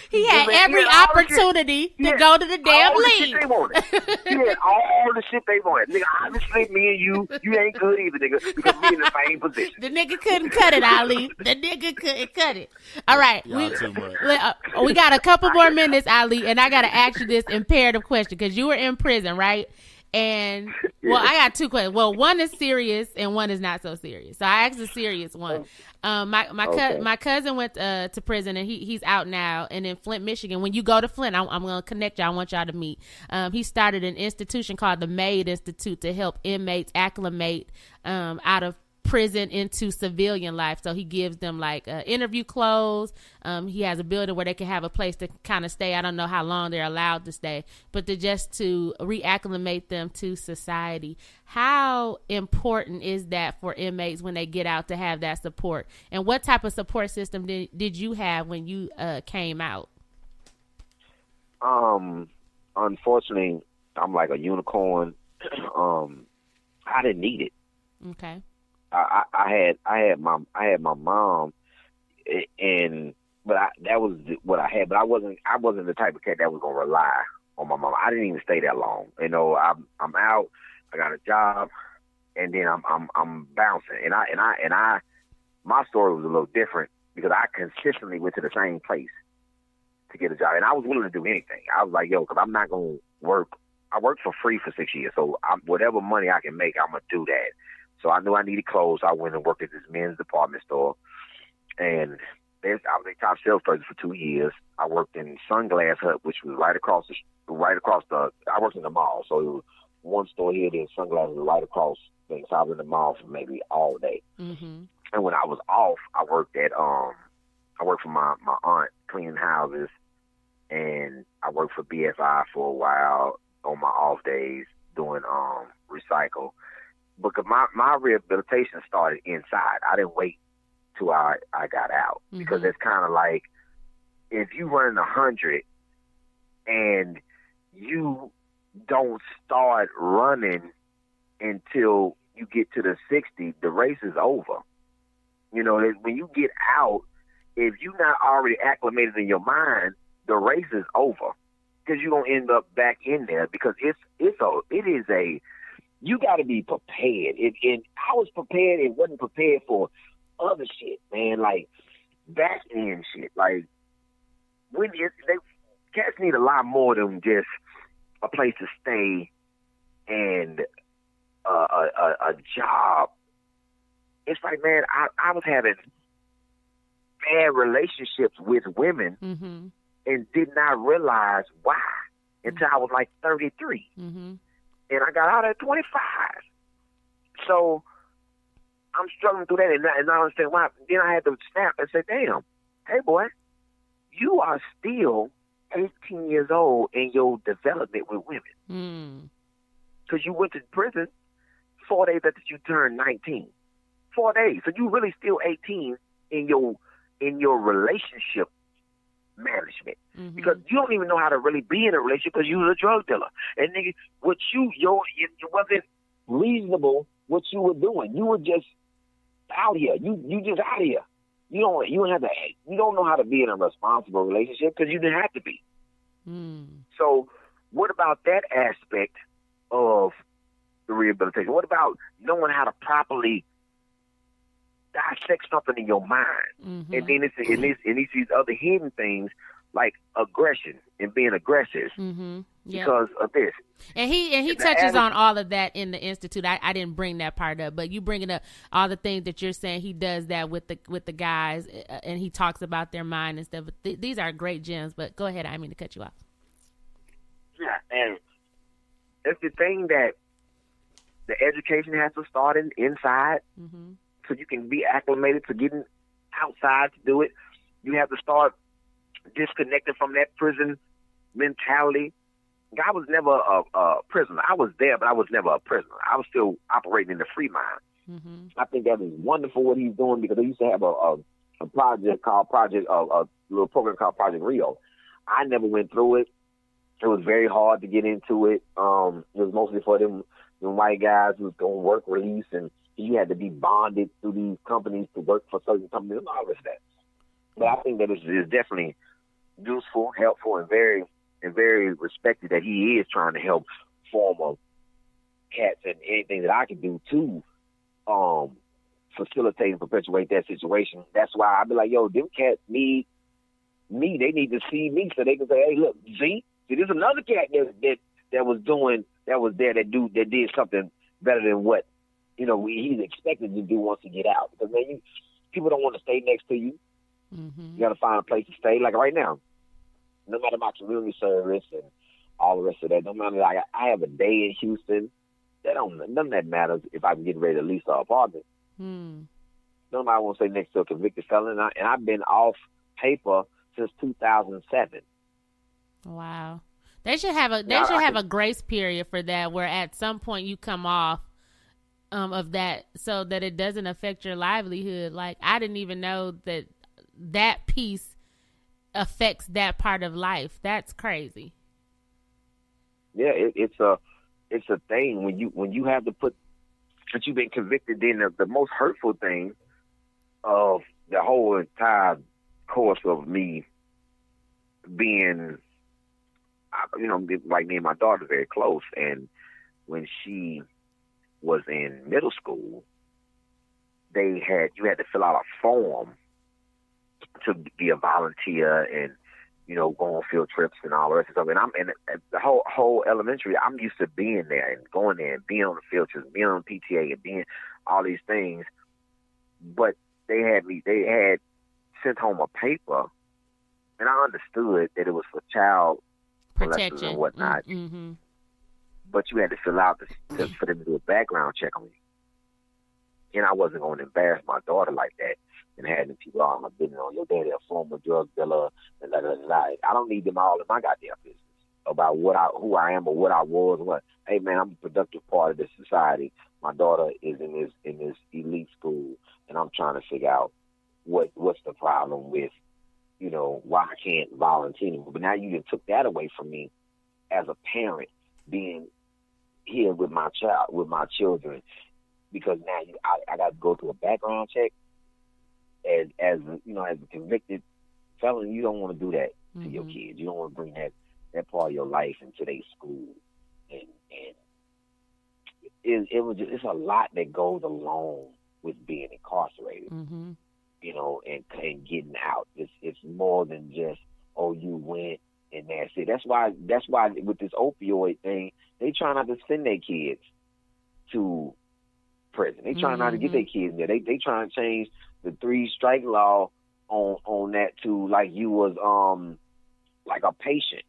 He had every opportunity to go to the damn all league. The shit they wanted. He had all the shit they wanted. Nigga, obviously me and you ain't good either, nigga, because we in the same position. The nigga couldn't cut it, Ali. The nigga couldn't cut it. All right. We got a couple more minutes, Ali, and I got to ask you this imperative question because you were in prison, right? And, well, I got two questions. Well, one is serious and one is not so serious. So I asked the serious one. My cousin went to prison and he's out now. And in Flint, Michigan, when you go to Flint, I'm going to connect y'all. I want y'all to meet. He started an institution called the MAID Institute to help inmates acclimate out of prison into civilian life. So he gives them like interview clothes. He has a building where they can have a place to kind of stay. I don't know how long they're allowed to stay, but to reacclimate them to society. How important is that for inmates when they get out to have that support? And what type of support system did you have when you came out? Unfortunately, I'm like a unicorn. I didn't need it. Okay. I had my mom, but that was what I had. But I wasn't the type of cat that was gonna rely on my mom. I didn't even stay that long. You know, I'm out. I got a job, and then I'm bouncing. And I my story was a little different because I consistently went to the same place to get a job, and I was willing to do anything. I was like, yo, because I'm not gonna work. I worked for free for 6 years, so whatever money I can make, I'm gonna do that. So I knew I needed clothes. I went and worked at this men's department store, and I was a top salesperson for 2 years. I worked in Sunglass Hut, which was right across the. I worked in the mall, so it was one store here, then Sunglass was right across things. So I was in the mall for maybe all day. Mm-hmm. And when I was off, I worked for my aunt cleaning houses, and I worked for BFI for a while on my off days doing recycle. Because my rehabilitation started inside. I didn't wait till I got out. Mm-hmm. Because it's kind of like if you run 100 and you don't start running until you get to the 60, the race is over. You know, when you get out, if you're not already acclimated in your mind, the race is over. Because you're going to end up back in there because it is a you got to be prepared. And I was prepared and wasn't prepared for other shit, man, like back end shit. Like, cats need a lot more than just a place to stay and a job. It's like, man, I was having bad relationships with women mm-hmm. and did not realize why until I was like 33. Mm-hmm. And I got out at 25. So I'm struggling through that, and I understand why. Then I had to snap and say, damn, hey, boy, you are still 18 years old in your development with women. Because you went to prison 4 days after you turned 19. 4 days. So you really still 18 in your relationship management mm-hmm. because you don't even know how to really be in a relationship because you was a drug dealer and nigga, it wasn't reasonable what you were doing. You were just out here. You just out here. You don't know how to be in a responsible relationship because you didn't have to be. So what about that aspect of the rehabilitation? What about knowing how to properly dissect something in your mind, mm-hmm. and then it's these other hidden things like aggression and being aggressive mm-hmm. yep. because of this. And he touches on all of that in the institute. I didn't bring that part up, but you bringing up all the things that you're saying. He does that with the guys, and he talks about their mind and stuff. These are great gems. But go ahead. I didn't mean to cut you off. Yeah, and it's the thing that the education has to start inside. Mm-hmm. So you can be acclimated to getting outside to do it. You have to start disconnecting from that prison mentality. I was never a prisoner. I was there, but I was never a prisoner. I was still operating in the free mind. Mm-hmm. I think that is wonderful what he's doing because they used to have a little program called Project Rio. I never went through it. It was very hard to get into it. It was mostly for them the white guys who's doing work release, and you had to be bonded through these companies to work for certain companies and all of that. But I think that it's definitely useful, helpful, and very respected that he is trying to help former cats, and anything that I can do to facilitate and perpetuate that situation. That's why I be like, yo, them cats need me. They need to see me so they can say, hey, look, see, there's another cat that was there that did something better than what he's expected to do once he get out. Because man, people don't want to stay next to you. Mm-hmm. You got to find a place to stay. Like right now, no matter my community service and all the rest of that, no matter, like, I have a day in Houston. None of that matters if I can get ready to lease an apartment. Nobody won't stay next to a convicted felon, and I've been off paper since 2007. Wow, they should have a grace period for that, where at some point you come off of that, so that it doesn't affect your livelihood. Like, I didn't even know that piece affects that part of life. That's crazy. Yeah, it's a thing when you have to put that you've been convicted. Then the most hurtful thing of the whole entire course of me being, like, me and my daughter very close, and when she was in middle school, you had to fill out a form to be a volunteer and go on field trips and all the rest of stuff. And the whole elementary, I'm used to being there and going there and being on the field trips, being on PTA and being all these things. But they had sent home a paper, and I understood that it was for child protection and whatnot. Mm-hmm. But you had to fill out for them to do a background check on you. And I wasn't going to embarrass my daughter like that. And having people all my business on your daddy, a former drug dealer, and I don't need them all in my goddamn business about who I am or what I was. What? Hey man, I'm a productive part of this society. My daughter is in this elite school, and I'm trying to figure out what's the problem with why I can't volunteer anymore. But now you just took that away from me as a parent, being here with my children, because now I got to go through a background check. As a convicted felon, you don't want to do that to your kids. You don't want to bring that part of your life into their school, and it's a lot that goes along with being incarcerated, and getting out. It's more than just, oh, you went and that's it. That's why with this opioid thing, they try not to send their kids to prison. They try not to get their kids there. They try to change the 3-strike law on that to like you was like a patient,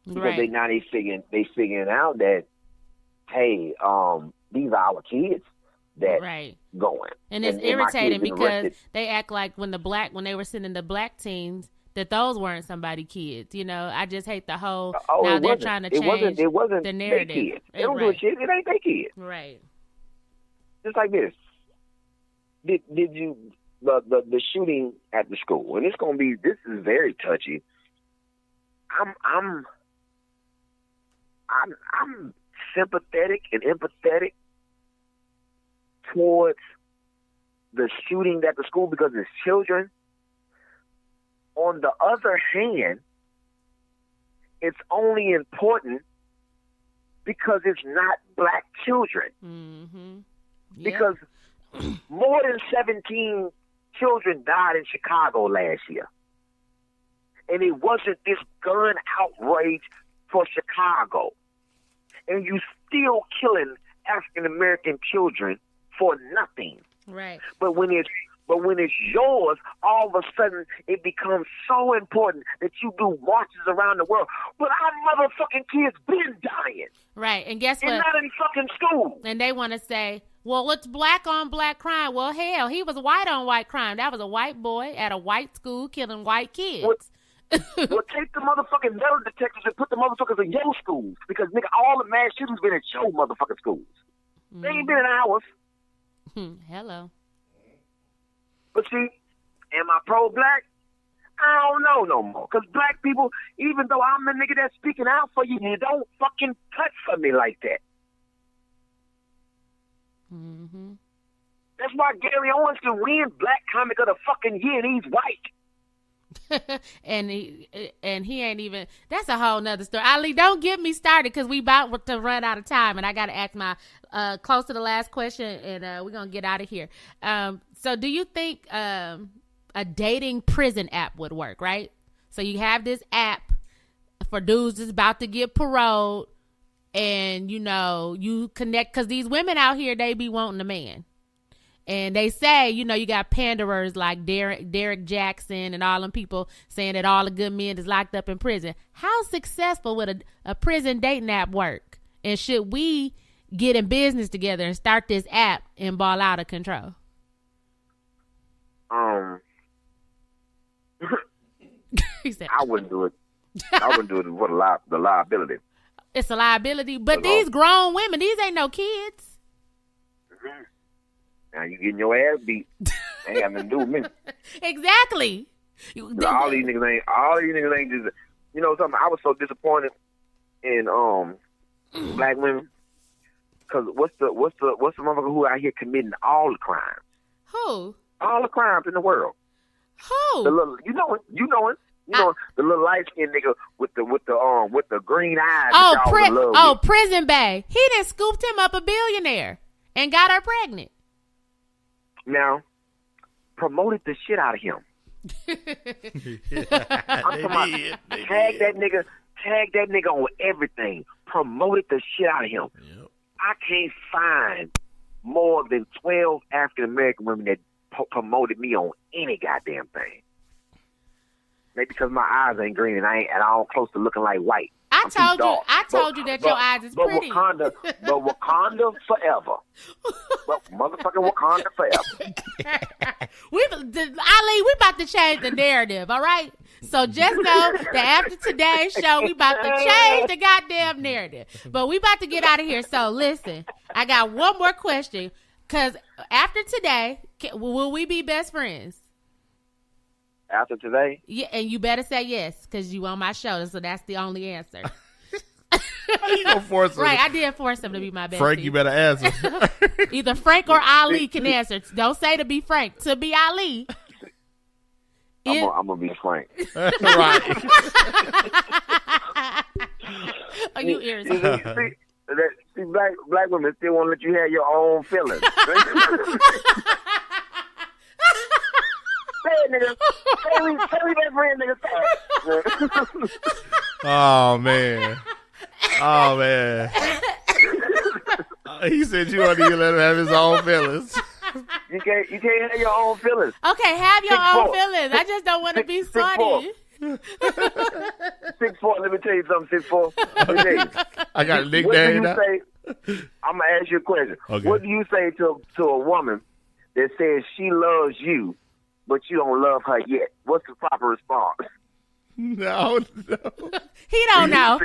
because right. they figuring out that, hey, these are our kids that right. going, and it's irritating because they act like when they were sending the black teens that those weren't somebody kids. I just hate the whole now they're trying to change it wasn't the narrative. They kids. They don't do shit. It ain't their kids. Right. Just like this. Did you the shooting at the school, and this is very touchy. I'm sympathetic and empathetic towards the shooting at the school because it's children. On the other hand, it's only important because it's not black children. Mm-hmm. Yep. Because more than 17 children died in Chicago last year. And it wasn't this gun outrage for Chicago. And you still killing African American children for nothing. Right. But when it's yours, all of a sudden it becomes so important that you do marches around the world. But our motherfucking kids been dying. Right. And guess what? And not in fucking school. And they want to say, well, it's black on black crime. Well, hell, he was white on white crime. That was a white boy at a white school killing white kids. Well, take the motherfucking metal detectors and put the motherfuckers in your schools. Because, nigga, all the mass shootings been at your motherfucking schools. They ain't been in ours. Hello. But see, am I pro-black? I don't know no more. Because black people, even though I'm the nigga that's speaking out for you, you don't fucking touch for me like that. Mm-hmm. That's why Gary Owens can win Black Comic of the fucking Year, and he's white. and he ain't even. That's a whole nother story. Ali, don't get me started because we about to run out of time, and I got to ask my close to the last question, and we're gonna get out of here. So, do you think a dating prison app would work? Right. So you have this app for dudes that's about to get paroled, and you connect because these women out here, they be wanting a man. And they say, you got panderers like Derek Jackson and all them people saying that all the good men is locked up in prison. How successful would a prison dating app work? And should we get in business together and start this app and ball out of control? He said, I wouldn't do it. I wouldn't do it for the liability. It's a liability. But these grown women, these ain't no kids. Mm-hmm. Now you getting your ass beat. Ain't got nothing to do with me. Exactly. All these niggas ain't just. You know something? I was so disappointed in black women because what's the motherfucker who out here committing all the crimes? Who? All the crimes in the world. Who? The little, you know it. The little light skinned nigga with the green eyes. Prison Bay. He done scooped him up a billionaire and got her pregnant. Now, promoted the shit out of him. I'm talking about tag that nigga on everything. Promoted the shit out of him. Yep. I can't find more than 12 African American women that promoted me on any goddamn thing. Maybe because my eyes ain't green and I ain't at all close to looking like white. I told you that your eyes is pretty. Wakanda forever. But motherfucking Wakanda forever. Ali, we about to change the narrative, all right? So just know that after today's show, we about to change the goddamn narrative. But we about to get out of here. So listen, I got one more question. Because after today, will we be best friends? After today? Yeah, and you better say yes, because you on my show, so that's the only answer. You gonna force him? Right, I did force him to be my best. Frank, you better answer. Either Frank or Ali can answer. Don't say to be Frank. To be Ali. I'm gonna be Frank. Right. Are you irritated? See, black women still want to let you have your own feelings. Say it, nigga. Say we best friend, nigga. Oh, man. He said you want to let him have his own feelings. You can't have your own feelings. Okay, have your own feelings. I just don't want to be funny. 6'4". Let me tell you something. 6'4". I got a nickname now. I'm gonna ask you a question. Okay. What do you say to a woman that says she loves you, but you don't love her yet? What's the proper response? No. He don't know.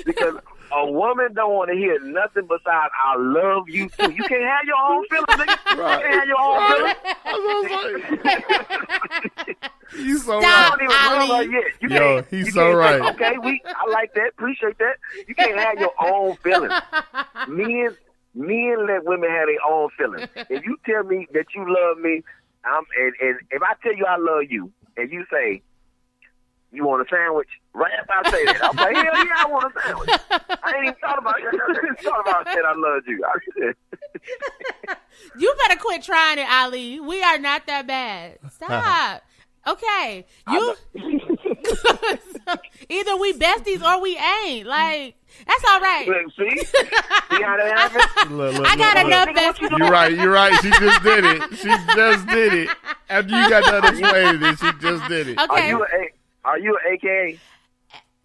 Because a woman don't want to hear nothing besides "I love you too." You can't have your own feelings, nigga. Right. You can't have your own feelings. You so Stop, right. You don't even love her yet. Yo, he's so right. Okay, I like that. Appreciate that. You can't have your own feelings. Men let women have their own feelings. If you tell me that you love me, and if I tell you I love you, and you say, you want a sandwich? Right after I say that, I'm like, hell yeah, I want a sandwich. I ain't even thought about it. I ain't thought about it. I love you. You better quit trying it, Ali. We are not that bad. Stop. Okay. Either we besties or we ain't. Like, that's all right. See how that happenens? Look, I got enough besties. You're right. She just did it. After you got done explaining it, she just did it. Okay. Are you an AKA?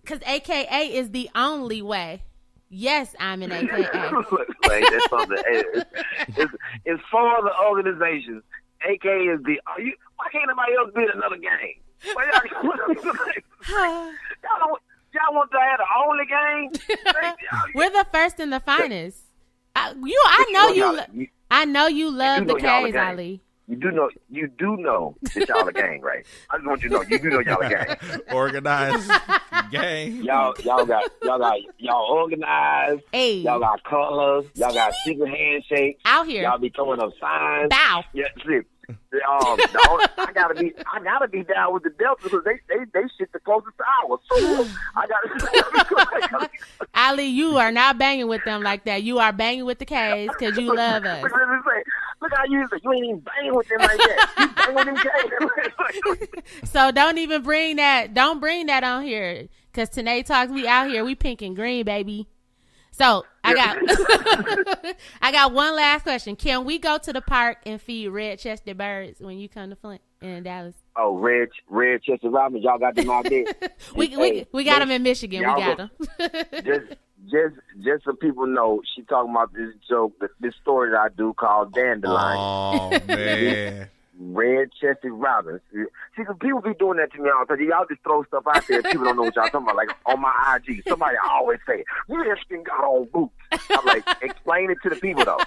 Because AKA is the only way. Yes, I'm an AKA. That's something. It's for the organizations. AKA is the. Why can't nobody else be in another game? Y'all want to have the only game? We're the first and the finest. I know you love the K's, Ali. You do know that y'all a gang, right? I just want you to know you do know y'all a gang. Organized gang. Y'all organized. Hey. Y'all got colors. Y'all got secret handshakes. Out here. Y'all be throwing up signs. Bow. Yeah, see. I gotta be down with the Delta because they shit the closest to ours. So I gotta. Ali, you are not banging with them like that. You are banging with the K's because you love us. Look how you ain't even banging with them like that. You bang with them K's. So don't even bring that. Don't bring that on here because Tynee Talks. We out here. We pink and green, baby. So I got one last question. Can we go to the park and feed red-chested birds when you come to Flint in Dallas? Oh, red-chested robins, y'all got them out there. we got them in Michigan. We got them. just so people know, she talking about this joke, this story that I do called Dandelion. Oh man. Red-chested robins. See, cause people be doing that to me all the time. Y'all just throw stuff out there. People don't know what y'all talking about. Like on my IG, somebody always say, "Mexican got on boots." I'm like, explain it to the people though.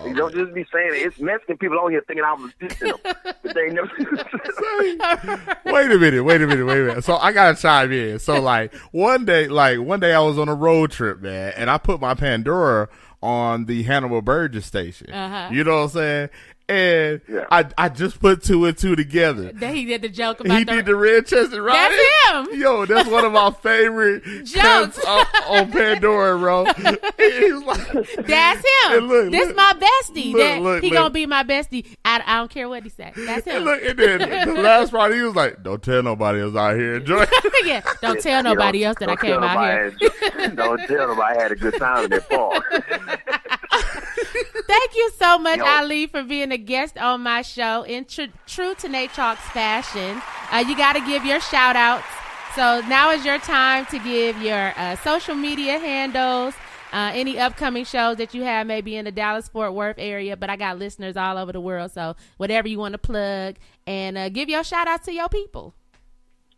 You don't just be saying it. It's Mexican people on here thinking I was dissing them, but they never. Wait a minute. So I gotta chime in. So like one day I was on a road trip, man, and I put my Pandora on the Hannibal Burgess station. Uh-huh. You know what I'm saying? And yeah. I just put two and two together. Then he did the joke about did the red-chested robin. That's him. Yo, that's one of my favorite jokes on Pandora, bro. He's like, that's him. Look, this my bestie. He look. gonna be my bestie. I don't care what he said. That's him. And then the last part, he was like, "Don't tell nobody else out here enjoying." Yeah, don't tell nobody else that I came out here. Don't tell nobody I had a good time in that park. Thank you so much, Ali, for being a guest on my show in true Tynee Talks fashion. You got to give your shout outs. So now is your time to give your social media handles, any upcoming shows that you have maybe in the Dallas-Fort Worth area. But I got listeners all over the world. So whatever you want to plug and give your shout outs to your people.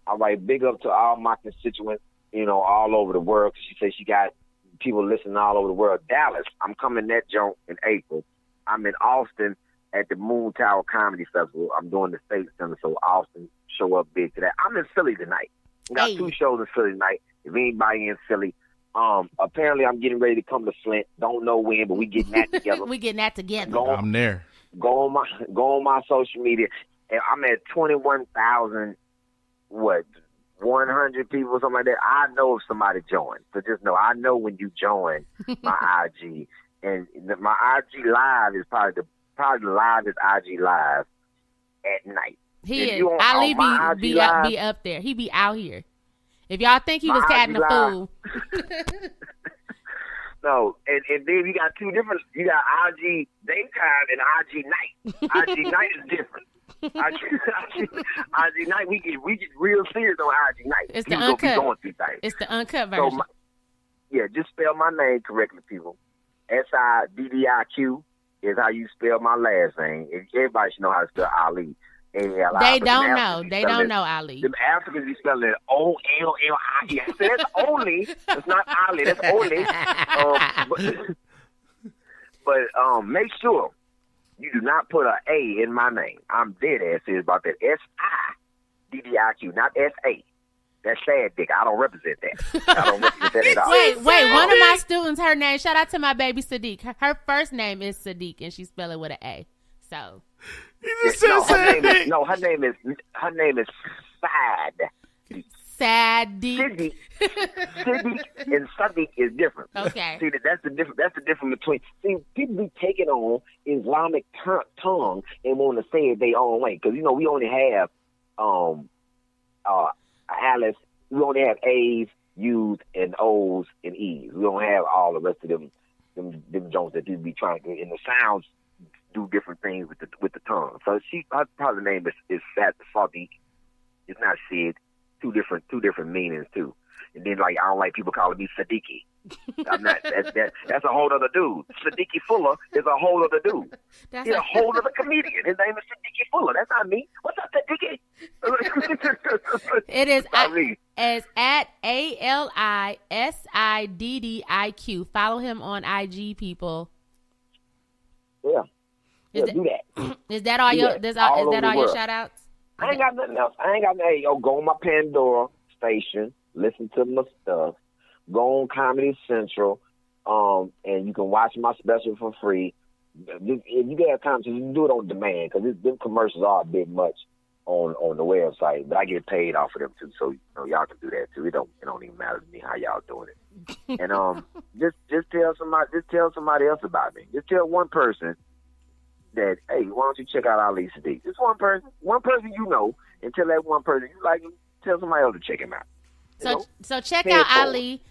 All right. Big up to all my constituents, all over the world. She said she got people listening all over the world. Dallas, I'm coming that joint in April. I'm in Austin at the Moon Tower Comedy Festival. I'm doing the State Center, so Austin show up big to that. I'm in Philly tonight. We got 2 shows in Philly tonight. If anybody in Philly, apparently I'm getting ready to come to Flint. Don't know when, but we getting that together. I'm there. Go on my social media. And I'm at 21,000. 100 people or something like that. I know if somebody joined. So just know, I know when you join my IG. And my IG live is probably the livest IG live at night. He is. Ali be up there. He be out here. If y'all think he was catting a fool. No, and then you got 2 different. You got IG daytime and IG night. IG night is different. IG night, we get real serious on IG night. It's the uncut. Going through things. It's the uncut version. So just spell my name correctly, people. Siddiq is how you spell my last name. Everybody should know how to spell Ali. A-L-I. They don't know. They don't know Ali. The Africans be spelling it O-L-L-I-E. I said it's only. It's not Ali. That's only. But make sure you do not put an A in my name. I'm dead ass serious about that. S-I-D-D-I-Q, not S-A. That's sad dick. I don't represent that. I don't represent that at all. Wait. One of my students, her name, shout out to my baby Siddiq. Her first name is Siddiq, and she spell it with an A. So. Her name is Sad. Siddiq. Siddiq and Siddiq is different. Okay. See, that's the difference between. See, people be taking on Islamic tongue and want to say it their own way because we only have Alice. We only have A's, U's, and O's and E's. We don't have all the rest of them Jones that do be trying to. And the sounds do different things with the tongue. So her probably name is Sadiq. It's not Sid. Two different meanings too. And then I don't like people calling me Siddiqui. I'm not. That's a whole other dude. Siddiqui Fuller is a whole other dude. He's a whole other comedian. His name is Siddiqui Fuller. That's not me. What's up, Siddiqui? It is as at ALISIDDIQ. Follow him on IG, people. Yeah. Do that. Is that all Yeah, your? Is all that over all the your world. shout outs? I ain't got nothing else. Hey, go on my Pandora station, listen to my stuff. Go on Comedy Central, and you can watch my special for free. If you get time, you can do it on demand because them commercials are a bit much on the website. But I get paid off of them too, so y'all can do that too. It don't even matter to me how y'all doing it. And just tell somebody else about me. Just tell one person that, hey, why don't you check out Ali Siddiq? Just one person you know, and tell that one person you like him. Tell somebody else to check him out. So check out Ali.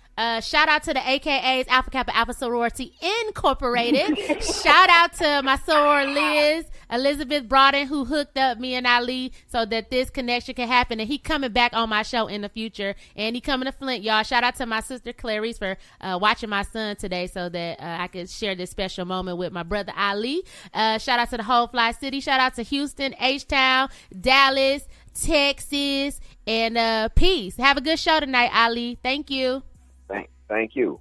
Shout out to the AKAs Alpha Kappa Alpha Sorority Incorporated. Shout out to my soror Liz, Elizabeth Broughton, who hooked up me and Ali so that this connection can happen. And he coming back on my show in the future. And he coming to Flint, y'all. Shout out to my sister Clarice for watching my son today so that I could share this special moment with my brother Ali. Shout out to the whole Fly City. Shout out to Houston, H-Town, Dallas, Texas, and peace. Have a good show tonight, Ali. Thank you. Thank you.